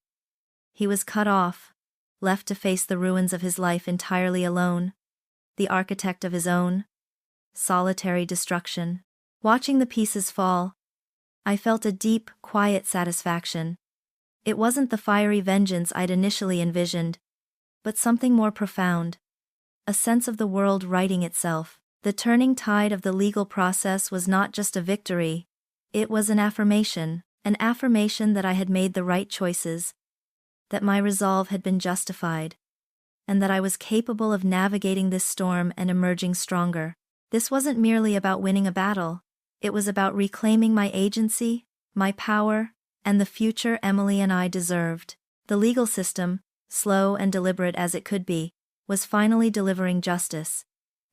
He was cut off, left to face the ruins of his life entirely alone, the architect of his own solitary destruction. Watching the pieces fall, I felt a deep, quiet satisfaction. It wasn't the fiery vengeance I'd initially envisioned, but something more profound, a sense of the world righting itself. The turning tide of the legal process was not just a victory, it was an affirmation that I had made the right choices, that my resolve had been justified, and that I was capable of navigating this storm and emerging stronger. This wasn't merely about winning a battle, it was about reclaiming my agency, my power, and the future Emily and I deserved. The legal system, slow and deliberate as it could be, was finally delivering justice,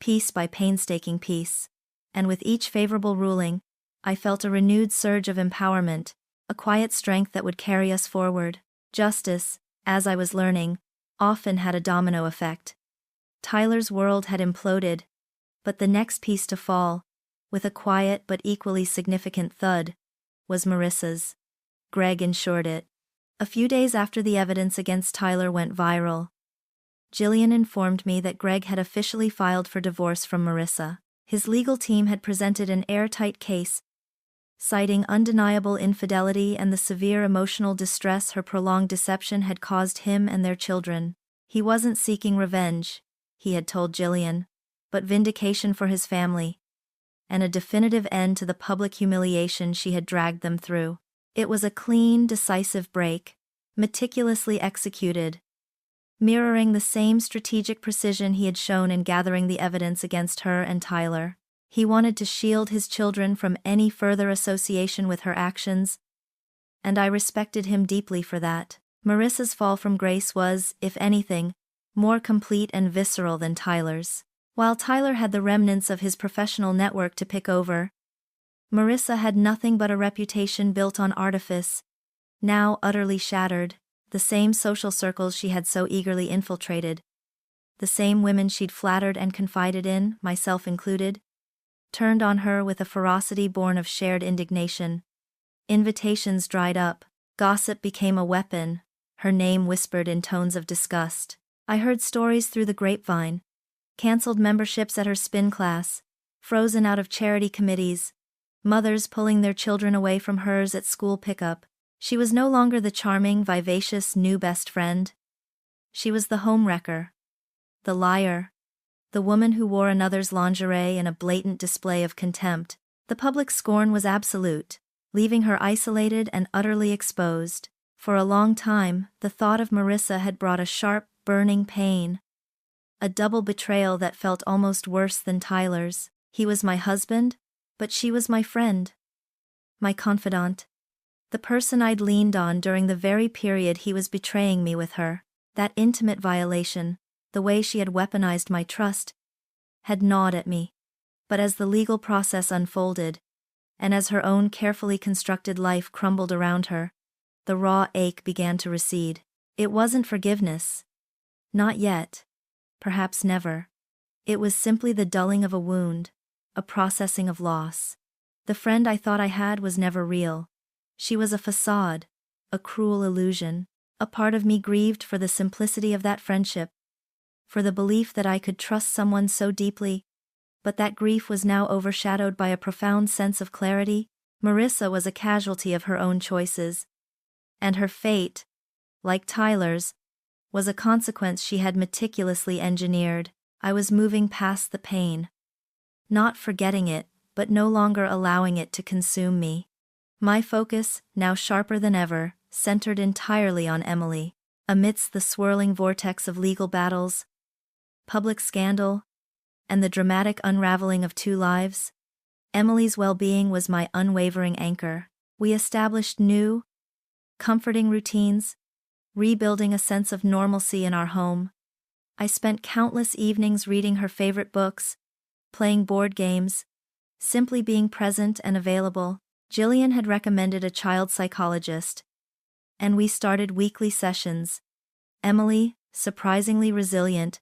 piece by painstaking piece, and with each favorable ruling, I felt a renewed surge of empowerment, a quiet strength that would carry us forward. Justice, as I was learning, often had a domino effect. Tyler's world had imploded, but the next piece to fall, with a quiet but equally significant thud, was Marissa's. Greg ensured it. A few days after the evidence against Tyler went viral, Jillian informed me that Greg had officially filed for divorce from Marissa. His legal team had presented an airtight case, citing undeniable infidelity and the severe emotional distress her prolonged deception had caused him and their children. He wasn't seeking revenge, he had told Jillian, but vindication for his family, and a definitive end to the public humiliation she had dragged them through. It was a clean, decisive break, meticulously executed, mirroring the same strategic precision he had shown in gathering the evidence against her and Tyler. He wanted to shield his children from any further association with her actions, and I respected him deeply for that. Marissa's fall from grace was, if anything, more complete and visceral than Tyler's. While Tyler had the remnants of his professional network to pick over, Marissa had nothing but a reputation built on artifice, now utterly shattered. The same social circles she had so eagerly infiltrated, the same women she'd flattered and confided in, myself included, turned on her with a ferocity born of shared indignation. Invitations dried up, gossip became a weapon, her name whispered in tones of disgust. I heard stories through the grapevine, cancelled memberships at her spin class, frozen out of charity committees, mothers pulling their children away from hers at school pickup. She was no longer the charming, vivacious new best friend. She was the homewrecker, the liar, the woman who wore another's lingerie in a blatant display of contempt. The public scorn was absolute, leaving her isolated and utterly exposed. For a long time, the thought of Marissa had brought a sharp, burning pain. A double betrayal that felt almost worse than Tyler's. He was my husband, but she was my friend, my confidant. The person I'd leaned on during the very period he was betraying me with her. That intimate violation, the way she had weaponized my trust, had gnawed at me. But as the legal process unfolded, and as her own carefully constructed life crumbled around her, the raw ache began to recede. It wasn't forgiveness. Not yet. Perhaps never. It was simply the dulling of a wound, a processing of loss. The friend I thought I had was never real. She was a facade, a cruel illusion. A part of me grieved for the simplicity of that friendship, for the belief that I could trust someone so deeply, but that grief was now overshadowed by a profound sense of clarity. Marissa was a casualty of her own choices, and her fate, like Tyler's, was a consequence she had meticulously engineered. I was moving past the pain, not forgetting it, but no longer allowing it to consume me. My focus, now sharper than ever, centered entirely on Emily. Amidst the swirling vortex of legal battles, public scandal, and the dramatic unraveling of two lives, Emily's well-being was my unwavering anchor. We established new, comforting routines, rebuilding a sense of normalcy in our home. I spent countless evenings reading her favorite books, playing board games, simply being present and available. Jillian had recommended a child psychologist, and we started weekly sessions. Emily, surprisingly resilient,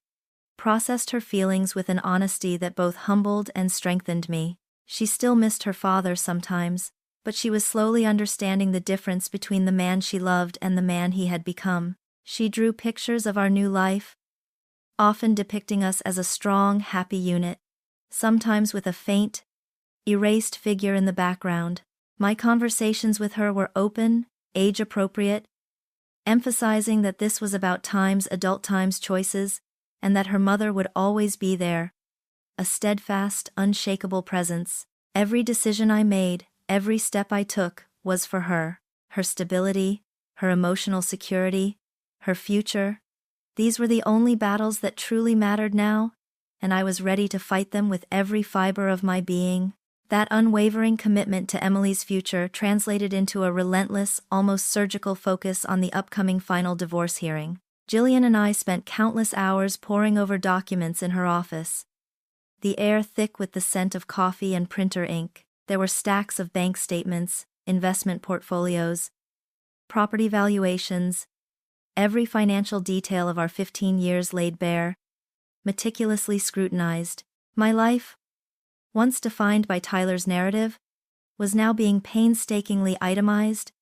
processed her feelings with an honesty that both humbled and strengthened me. She still missed her father sometimes, but she was slowly understanding the difference between the man she loved and the man he had become. She drew pictures of our new life, often depicting us as a strong, happy unit, sometimes with a faint, erased figure in the background. My conversations with her were open, age-appropriate, emphasizing that this was about adult times choices, and that her mother would always be there, a steadfast, unshakable presence. Every decision I made, every step I took, was for her. Her stability, her emotional security, her future. These were the only battles that truly mattered now, and I was ready to fight them with every fiber of my being. That unwavering commitment to Emily's future translated into a relentless, almost surgical focus on the upcoming final divorce hearing. Jillian and I spent countless hours poring over documents in her office, the air thick with the scent of coffee and printer ink. There were stacks of bank statements, investment portfolios, property valuations, every financial detail of our 15 years laid bare, meticulously scrutinized. My life, once defined by Tyler's narrative, was now being painstakingly itemized,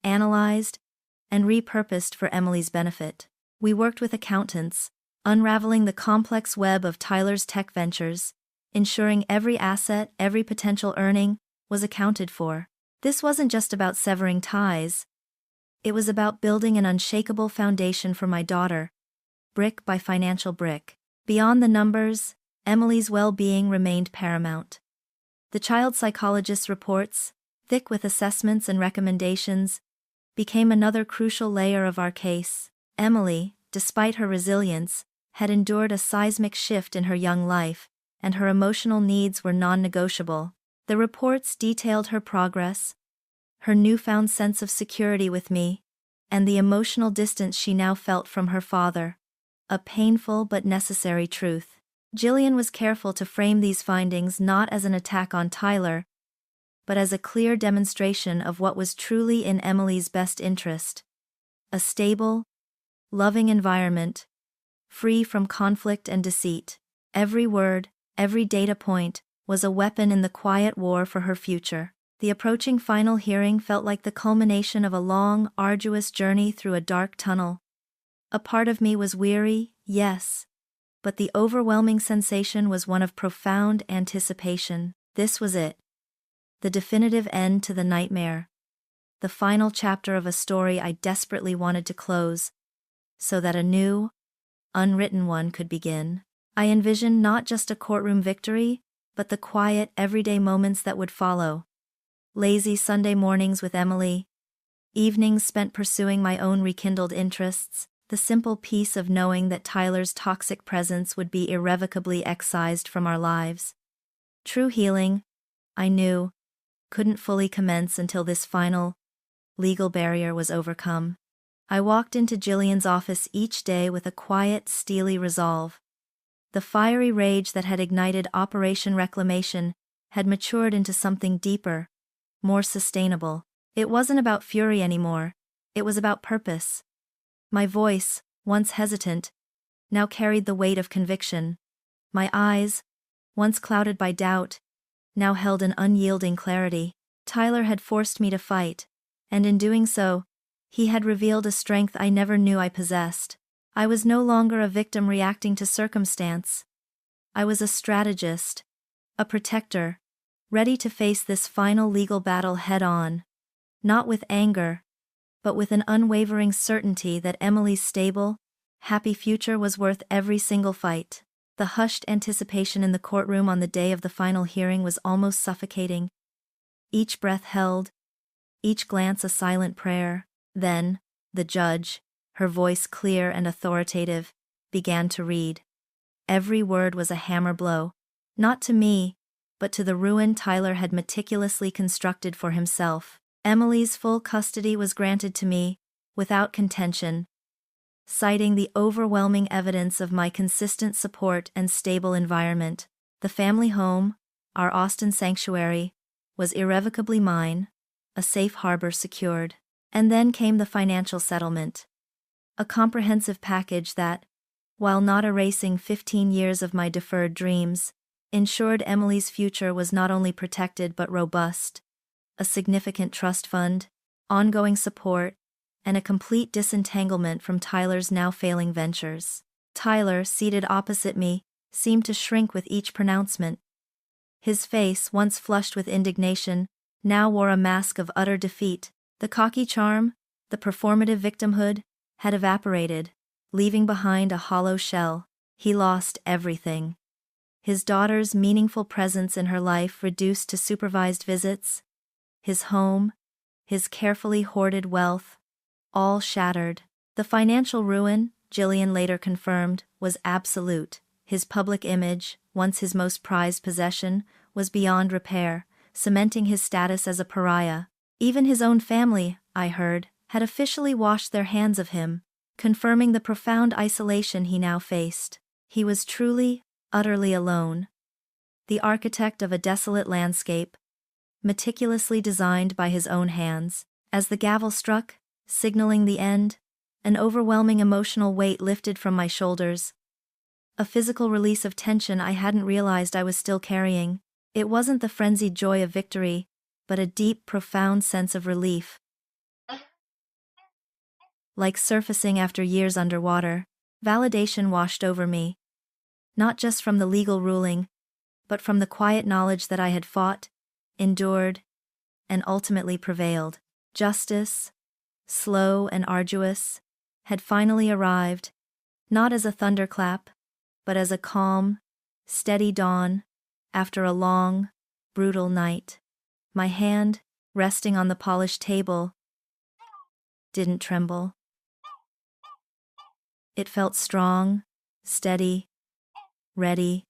analyzed, and repurposed for Emily's benefit. We worked with accountants, unraveling the complex web of Tyler's tech ventures, ensuring every asset, every potential earning, was accounted for. This wasn't just about severing ties. It was about building an unshakable foundation for my daughter, brick by financial brick. Beyond the numbers, Emily's well-being remained paramount. The child psychologist's reports, thick with assessments and recommendations, became another crucial layer of our case. Emily, despite her resilience, had endured a seismic shift in her young life. and her emotional needs were non-negotiable. The reports detailed her progress, her newfound sense of security with me, and the emotional distance she now felt from her father. A painful but necessary truth. Jillian was careful to frame these findings not as an attack on Tyler, but as a clear demonstration of what was truly in Emily's best interest. A stable, loving environment, free from conflict and deceit. Every word, every data point, was a weapon in the quiet war for her future. The approaching final hearing felt like the culmination of a long, arduous journey through a dark tunnel. A part of me was weary, yes, but the overwhelming sensation was one of profound anticipation. This was it. The definitive end to the nightmare. The final chapter of a story I desperately wanted to close, so that a new, unwritten one could begin. I envisioned not just a courtroom victory, but the quiet, everyday moments that would follow. Lazy Sunday mornings with Emily, evenings spent pursuing my own rekindled interests, the simple peace of knowing that Tyler's toxic presence would be irrevocably excised from our lives. True healing, I knew, couldn't fully commence until this final, legal barrier was overcome. I walked into Jillian's office each day with a quiet, steely resolve. The fiery rage that had ignited Operation Reclamation had matured into something deeper, more sustainable. It wasn't about fury anymore, it was about purpose. My voice, once hesitant, now carried the weight of conviction. My eyes, once clouded by doubt, now held an unyielding clarity. Tyler had forced me to fight, and in doing so, he had revealed a strength I never knew I possessed. I was no longer a victim reacting to circumstance. I was a strategist, a protector, ready to face this final legal battle head-on, not with anger, but with an unwavering certainty that Emily's stable, happy future was worth every single fight. The hushed anticipation in the courtroom on the day of the final hearing was almost suffocating. Each breath held, each glance a silent prayer. Then, the judge, her voice clear and authoritative, began to read. Every word was a hammer blow, not to me, but to the ruin Tyler had meticulously constructed for himself. Emily's full custody was granted to me, without contention, citing the overwhelming evidence of my consistent support and stable environment. The family home, our Austin sanctuary, was irrevocably mine, a safe harbor secured. And then came the financial settlement. A comprehensive package that, while not erasing 15 years of my deferred dreams, ensured Emily's future was not only protected but robust. A significant trust fund, ongoing support, and a complete disentanglement from Tyler's now failing ventures. Tyler, seated opposite me, seemed to shrink with each pronouncement. His face, once flushed with indignation, now wore a mask of utter defeat. The cocky charm, the performative victimhood, had evaporated, leaving behind a hollow shell. He lost everything. His daughter's meaningful presence in her life reduced to supervised visits, his home, his carefully hoarded wealth, all shattered. The financial ruin, Jillian later confirmed, was absolute. His public image, once his most prized possession, was beyond repair, cementing his status as a pariah. Even his own family, I heard, had officially washed their hands of him, confirming the profound isolation he now faced. He was truly, utterly alone. The architect of a desolate landscape, meticulously designed by his own hands. As the gavel struck, signaling the end, an overwhelming emotional weight lifted from my shoulders. A physical release of tension I hadn't realized I was still carrying. It wasn't the frenzied joy of victory, but a deep, profound sense of relief. Like surfacing after years underwater, validation washed over me. Not just from the legal ruling, but from the quiet knowledge that I had fought, endured, and ultimately prevailed. Justice, slow and arduous, had finally arrived, not as a thunderclap, but as a calm, steady dawn, after a long, brutal night. My hand, resting on the polished table, didn't tremble. It felt strong, steady, ready,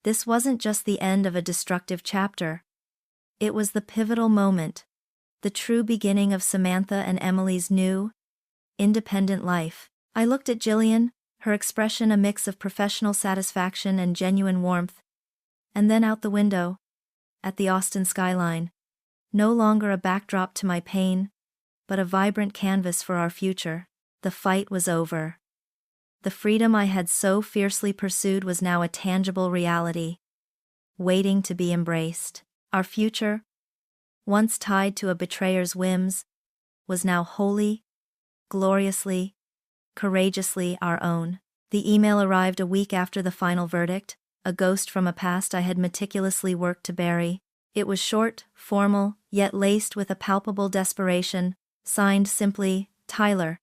This wasn't just the end of a destructive chapter. It was the pivotal moment, the true beginning of Samantha and Emily's new, independent life. I looked at Jillian, her expression a mix of professional satisfaction and genuine warmth, and then out the window, at the Austin skyline. No longer a backdrop to my pain, but a vibrant canvas for our future. The fight was over. The freedom I had so fiercely pursued was now a tangible reality, waiting to be embraced. Our future, once tied to a betrayer's whims, was now wholly, gloriously, courageously our own. The email arrived a week after the final verdict, a ghost from a past I had meticulously worked to bury. It was short, formal, yet laced with a palpable desperation, signed simply, Tyler.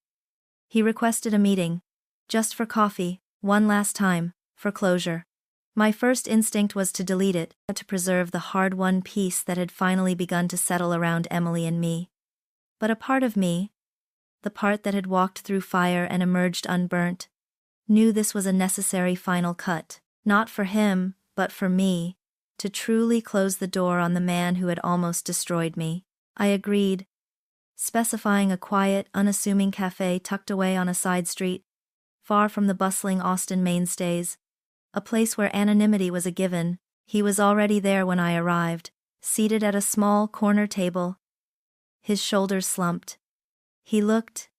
He requested a meeting, just for coffee, one last time, for closure. My first instinct was to delete it, to preserve the hard-won peace that had finally begun to settle around Emily and me. But a part of me, the part that had walked through fire and emerged unburnt, knew this was a necessary final cut, not for him, but for me, to truly close the door on the man who had almost destroyed me. I agreed, specifying a quiet, unassuming cafe tucked away on a side street, far from the bustling Austin mainstays, a place where anonymity was a given. He was already there when I arrived, seated at a small corner table, his shoulders slumped. He looked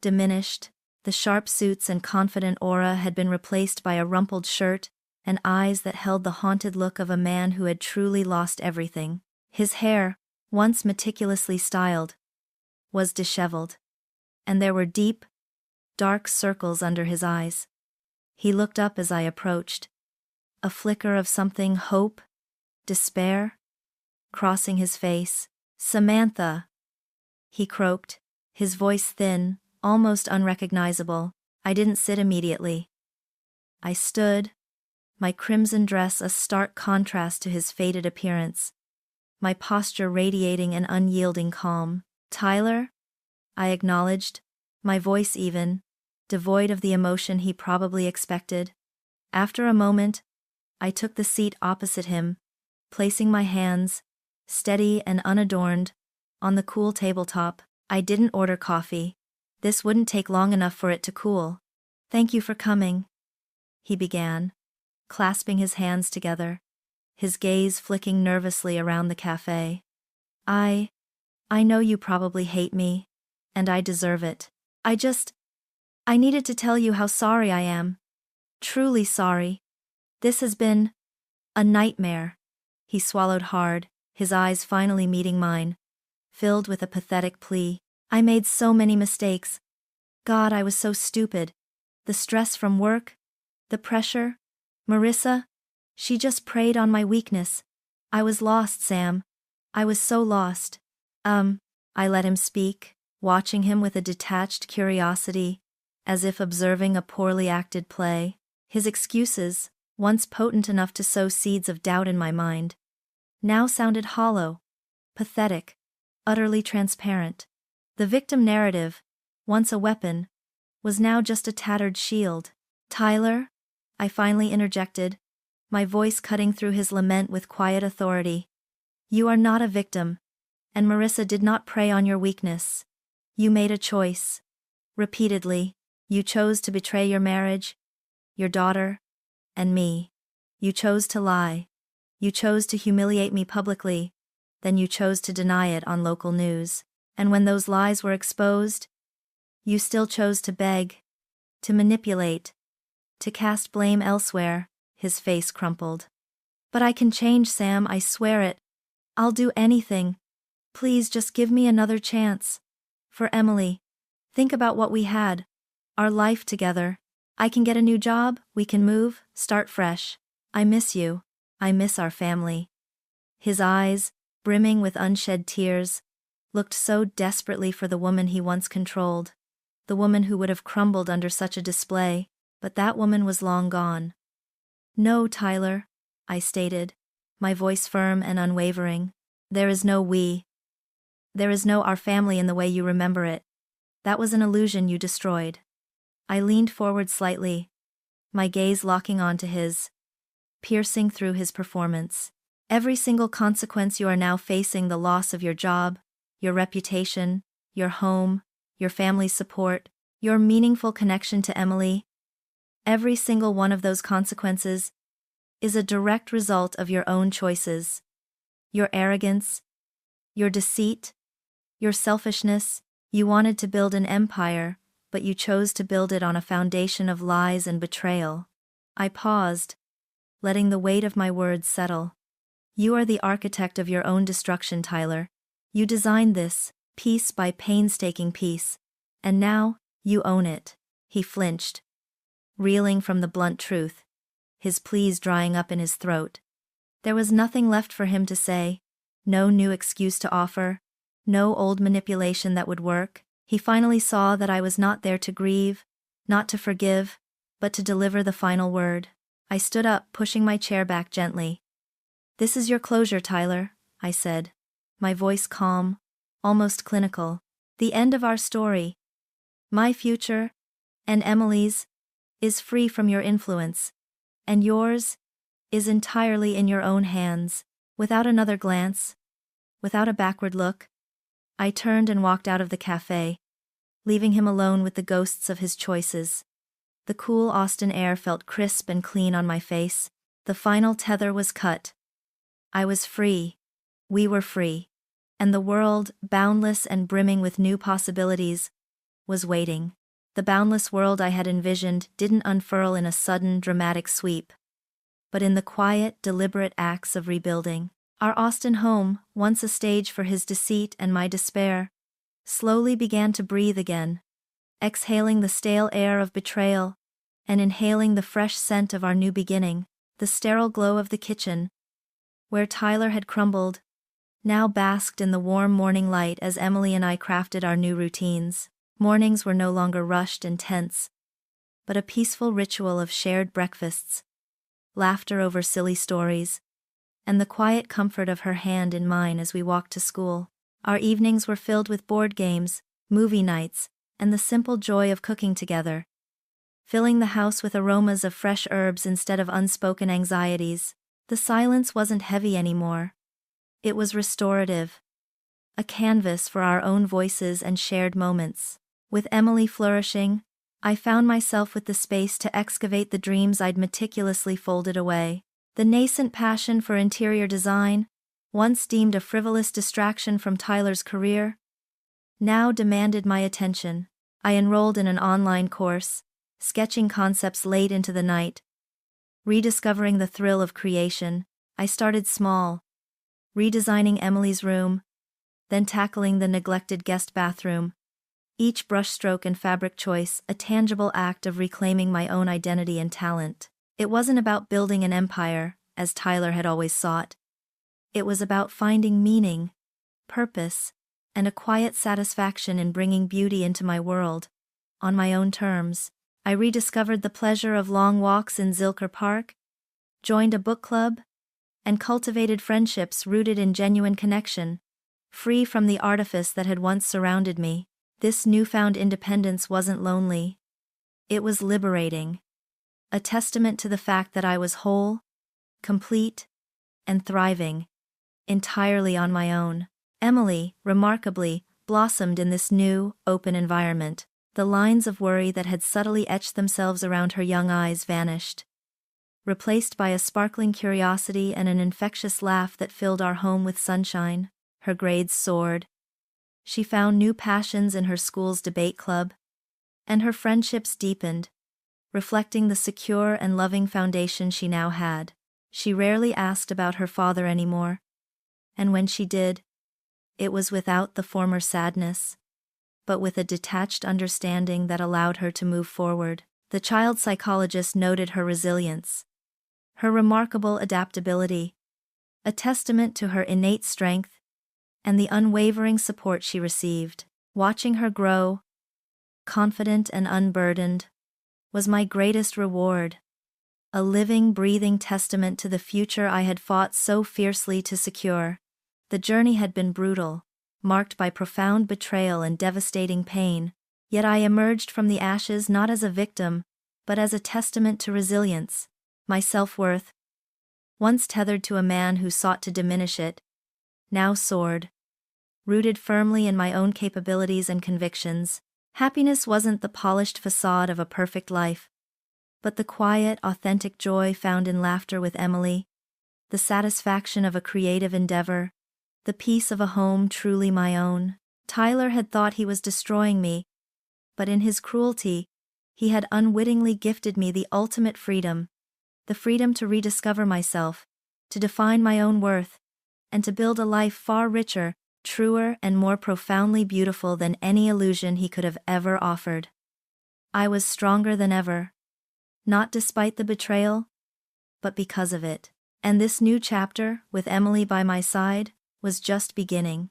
diminished. The sharp suits and confident aura had been replaced by a rumpled shirt and eyes that held the haunted look of a man who had truly lost everything. His hair, once meticulously styled, was disheveled, and there were deep, dark circles under his eyes. He looked up as I approached, a flicker of something, hope, despair, crossing his face. "Samantha," he croaked, his voice thin, almost unrecognizable. I didn't sit immediately. I stood, my crimson dress a stark contrast to his faded appearance, my posture radiating an unyielding calm. "Tyler?" I acknowledged, my voice even, devoid of the emotion he probably expected. After a moment, I took the seat opposite him, placing my hands, steady and unadorned, on the cool tabletop. "I didn't order coffee. This wouldn't take long enough for it to cool." "Thank you for coming," he began, clasping his hands together, his gaze flicking nervously around the cafe. I know you probably hate me, and I deserve it. I needed to tell you how sorry I am. Truly sorry. This has been a nightmare." He swallowed hard, his eyes finally meeting mine, filled with a pathetic plea. "I made so many mistakes. God, I was so stupid. The stress from work, the pressure, Marissa, she just preyed on my weakness. I was lost, Sam. I was so lost." I let him speak, watching him with a detached curiosity, as if observing a poorly acted play. His excuses, once potent enough to sow seeds of doubt in my mind, now sounded hollow, pathetic, utterly transparent. The victim narrative, once a weapon, was now just a tattered shield. "Tyler," I finally interjected, my voice cutting through his lament with quiet authority, "you are not a victim, and Marissa did not prey on your weakness. You made a choice. Repeatedly, you chose to betray your marriage, your daughter, and me. You chose to lie. You chose to humiliate me publicly, then you chose to deny it on local news. And when those lies were exposed, you still chose to beg, to manipulate, to cast blame elsewhere." His face crumpled. "But I can change, Sam, I swear it. I'll do anything. Please just give me another chance. For Emily. Think about what we had. Our life together. I can get a new job, we can move, start fresh. I miss you. I miss our family." His eyes, brimming with unshed tears, looked so desperately for the woman he once controlled, the woman who would have crumbled under such a display, but that woman was long gone. "No, Tyler," I stated, my voice firm and unwavering. "There is no we. There is no our family in the way you remember it. That was an illusion you destroyed." I leaned forward slightly, my gaze locking onto his, piercing through his performance. Every single consequence you are now facing: the loss of your job, your reputation, your home, your family's support, your meaningful connection to Emily. Every single one of those consequences is a direct result of your own choices. Your arrogance, your deceit, your selfishness. You wanted to build an empire, but you chose to build it on a foundation of lies and betrayal. I paused, letting the weight of my words settle. You are the architect of your own destruction, Tyler. You designed this, piece by painstaking piece. And now, you own it. He flinched, reeling from the blunt truth, his pleas drying up in his throat. There was nothing left for him to say, no new excuse to offer, no old manipulation that would work. He finally saw that I was not there to grieve, not to forgive, but to deliver the final word. I stood up, pushing my chair back gently. "This is your closure, Tyler," I said, my voice calm, almost clinical. "The end of our story. My future, and Emily's, is free from your influence, and yours is entirely in your own hands." Without another glance, without a backward look, I turned and walked out of the cafe, leaving him alone with the ghosts of his choices. The cool Austin air felt crisp and clean on my face. The final tether was cut. I was free. We were free. And the world, boundless and brimming with new possibilities, was waiting. The boundless world I had envisioned didn't unfurl in a sudden, dramatic sweep, but in the quiet, deliberate acts of rebuilding. Our Austin home, once a stage for his deceit and my despair, slowly began to breathe again, exhaling the stale air of betrayal and inhaling the fresh scent of our new beginning. The sterile glow of the kitchen, where Tyler had crumbled, now basked in the warm morning light as Emily and I crafted our new routines. Mornings were no longer rushed and tense, but a peaceful ritual of shared breakfasts, laughter over silly stories, and the quiet comfort of her hand in mine as we walked to school. Our evenings were filled with board games, movie nights, and the simple joy of cooking together, filling the house with aromas of fresh herbs instead of unspoken anxieties. The silence wasn't heavy anymore. It was restorative, a canvas for our own voices and shared moments. With Emily flourishing, I found myself with the space to excavate the dreams I'd meticulously folded away. The nascent passion for interior design, once deemed a frivolous distraction from Tyler's career, now demanded my attention. I enrolled in an online course, sketching concepts late into the night. Rediscovering the thrill of creation, I started small, redesigning Emily's room, then tackling the neglected guest bathroom. Each brushstroke and fabric choice a tangible act of reclaiming my own identity and talent. It wasn't about building an empire, as Tyler had always sought. It was about finding meaning, purpose, and a quiet satisfaction in bringing beauty into my world, on my own terms. I rediscovered the pleasure of long walks in Zilker Park, joined a book club, and cultivated friendships rooted in genuine connection, free from the artifice that had once surrounded me. This newfound independence wasn't lonely. It was liberating, a testament to the fact that I was whole, complete, and thriving, entirely on my own. Emily, remarkably, blossomed in this new, open environment. The lines of worry that had subtly etched themselves around her young eyes vanished, replaced by a sparkling curiosity and an infectious laugh that filled our home with sunshine. Her grades soared. She found new passions in her school's debate club, and her friendships deepened, reflecting the secure and loving foundation she now had. She rarely asked about her father anymore, and when she did, it was without the former sadness, but with a detached understanding that allowed her to move forward. The child psychologist noted her resilience, her remarkable adaptability, a testament to her innate strength and the unwavering support she received. Watching her grow, confident and unburdened, was my greatest reward, a living, breathing testament to the future I had fought so fiercely to secure. The journey had been brutal, marked by profound betrayal and devastating pain, yet I emerged from the ashes not as a victim, but as a testament to resilience, my self-worth, once tethered to a man who sought to diminish it, now soared. Rooted firmly in my own capabilities and convictions, happiness wasn't the polished facade of a perfect life, but the quiet, authentic joy found in laughter with Emily, the satisfaction of a creative endeavor, the peace of a home truly my own. Tyler had thought he was destroying me, but in his cruelty, he had unwittingly gifted me the ultimate freedom, the freedom to rediscover myself, to define my own worth, and to build a life far richer, truer, and more profoundly beautiful than any illusion he could have ever offered. I was stronger than ever. Not despite the betrayal, but because of it. And this new chapter, with Emily by my side, was just beginning.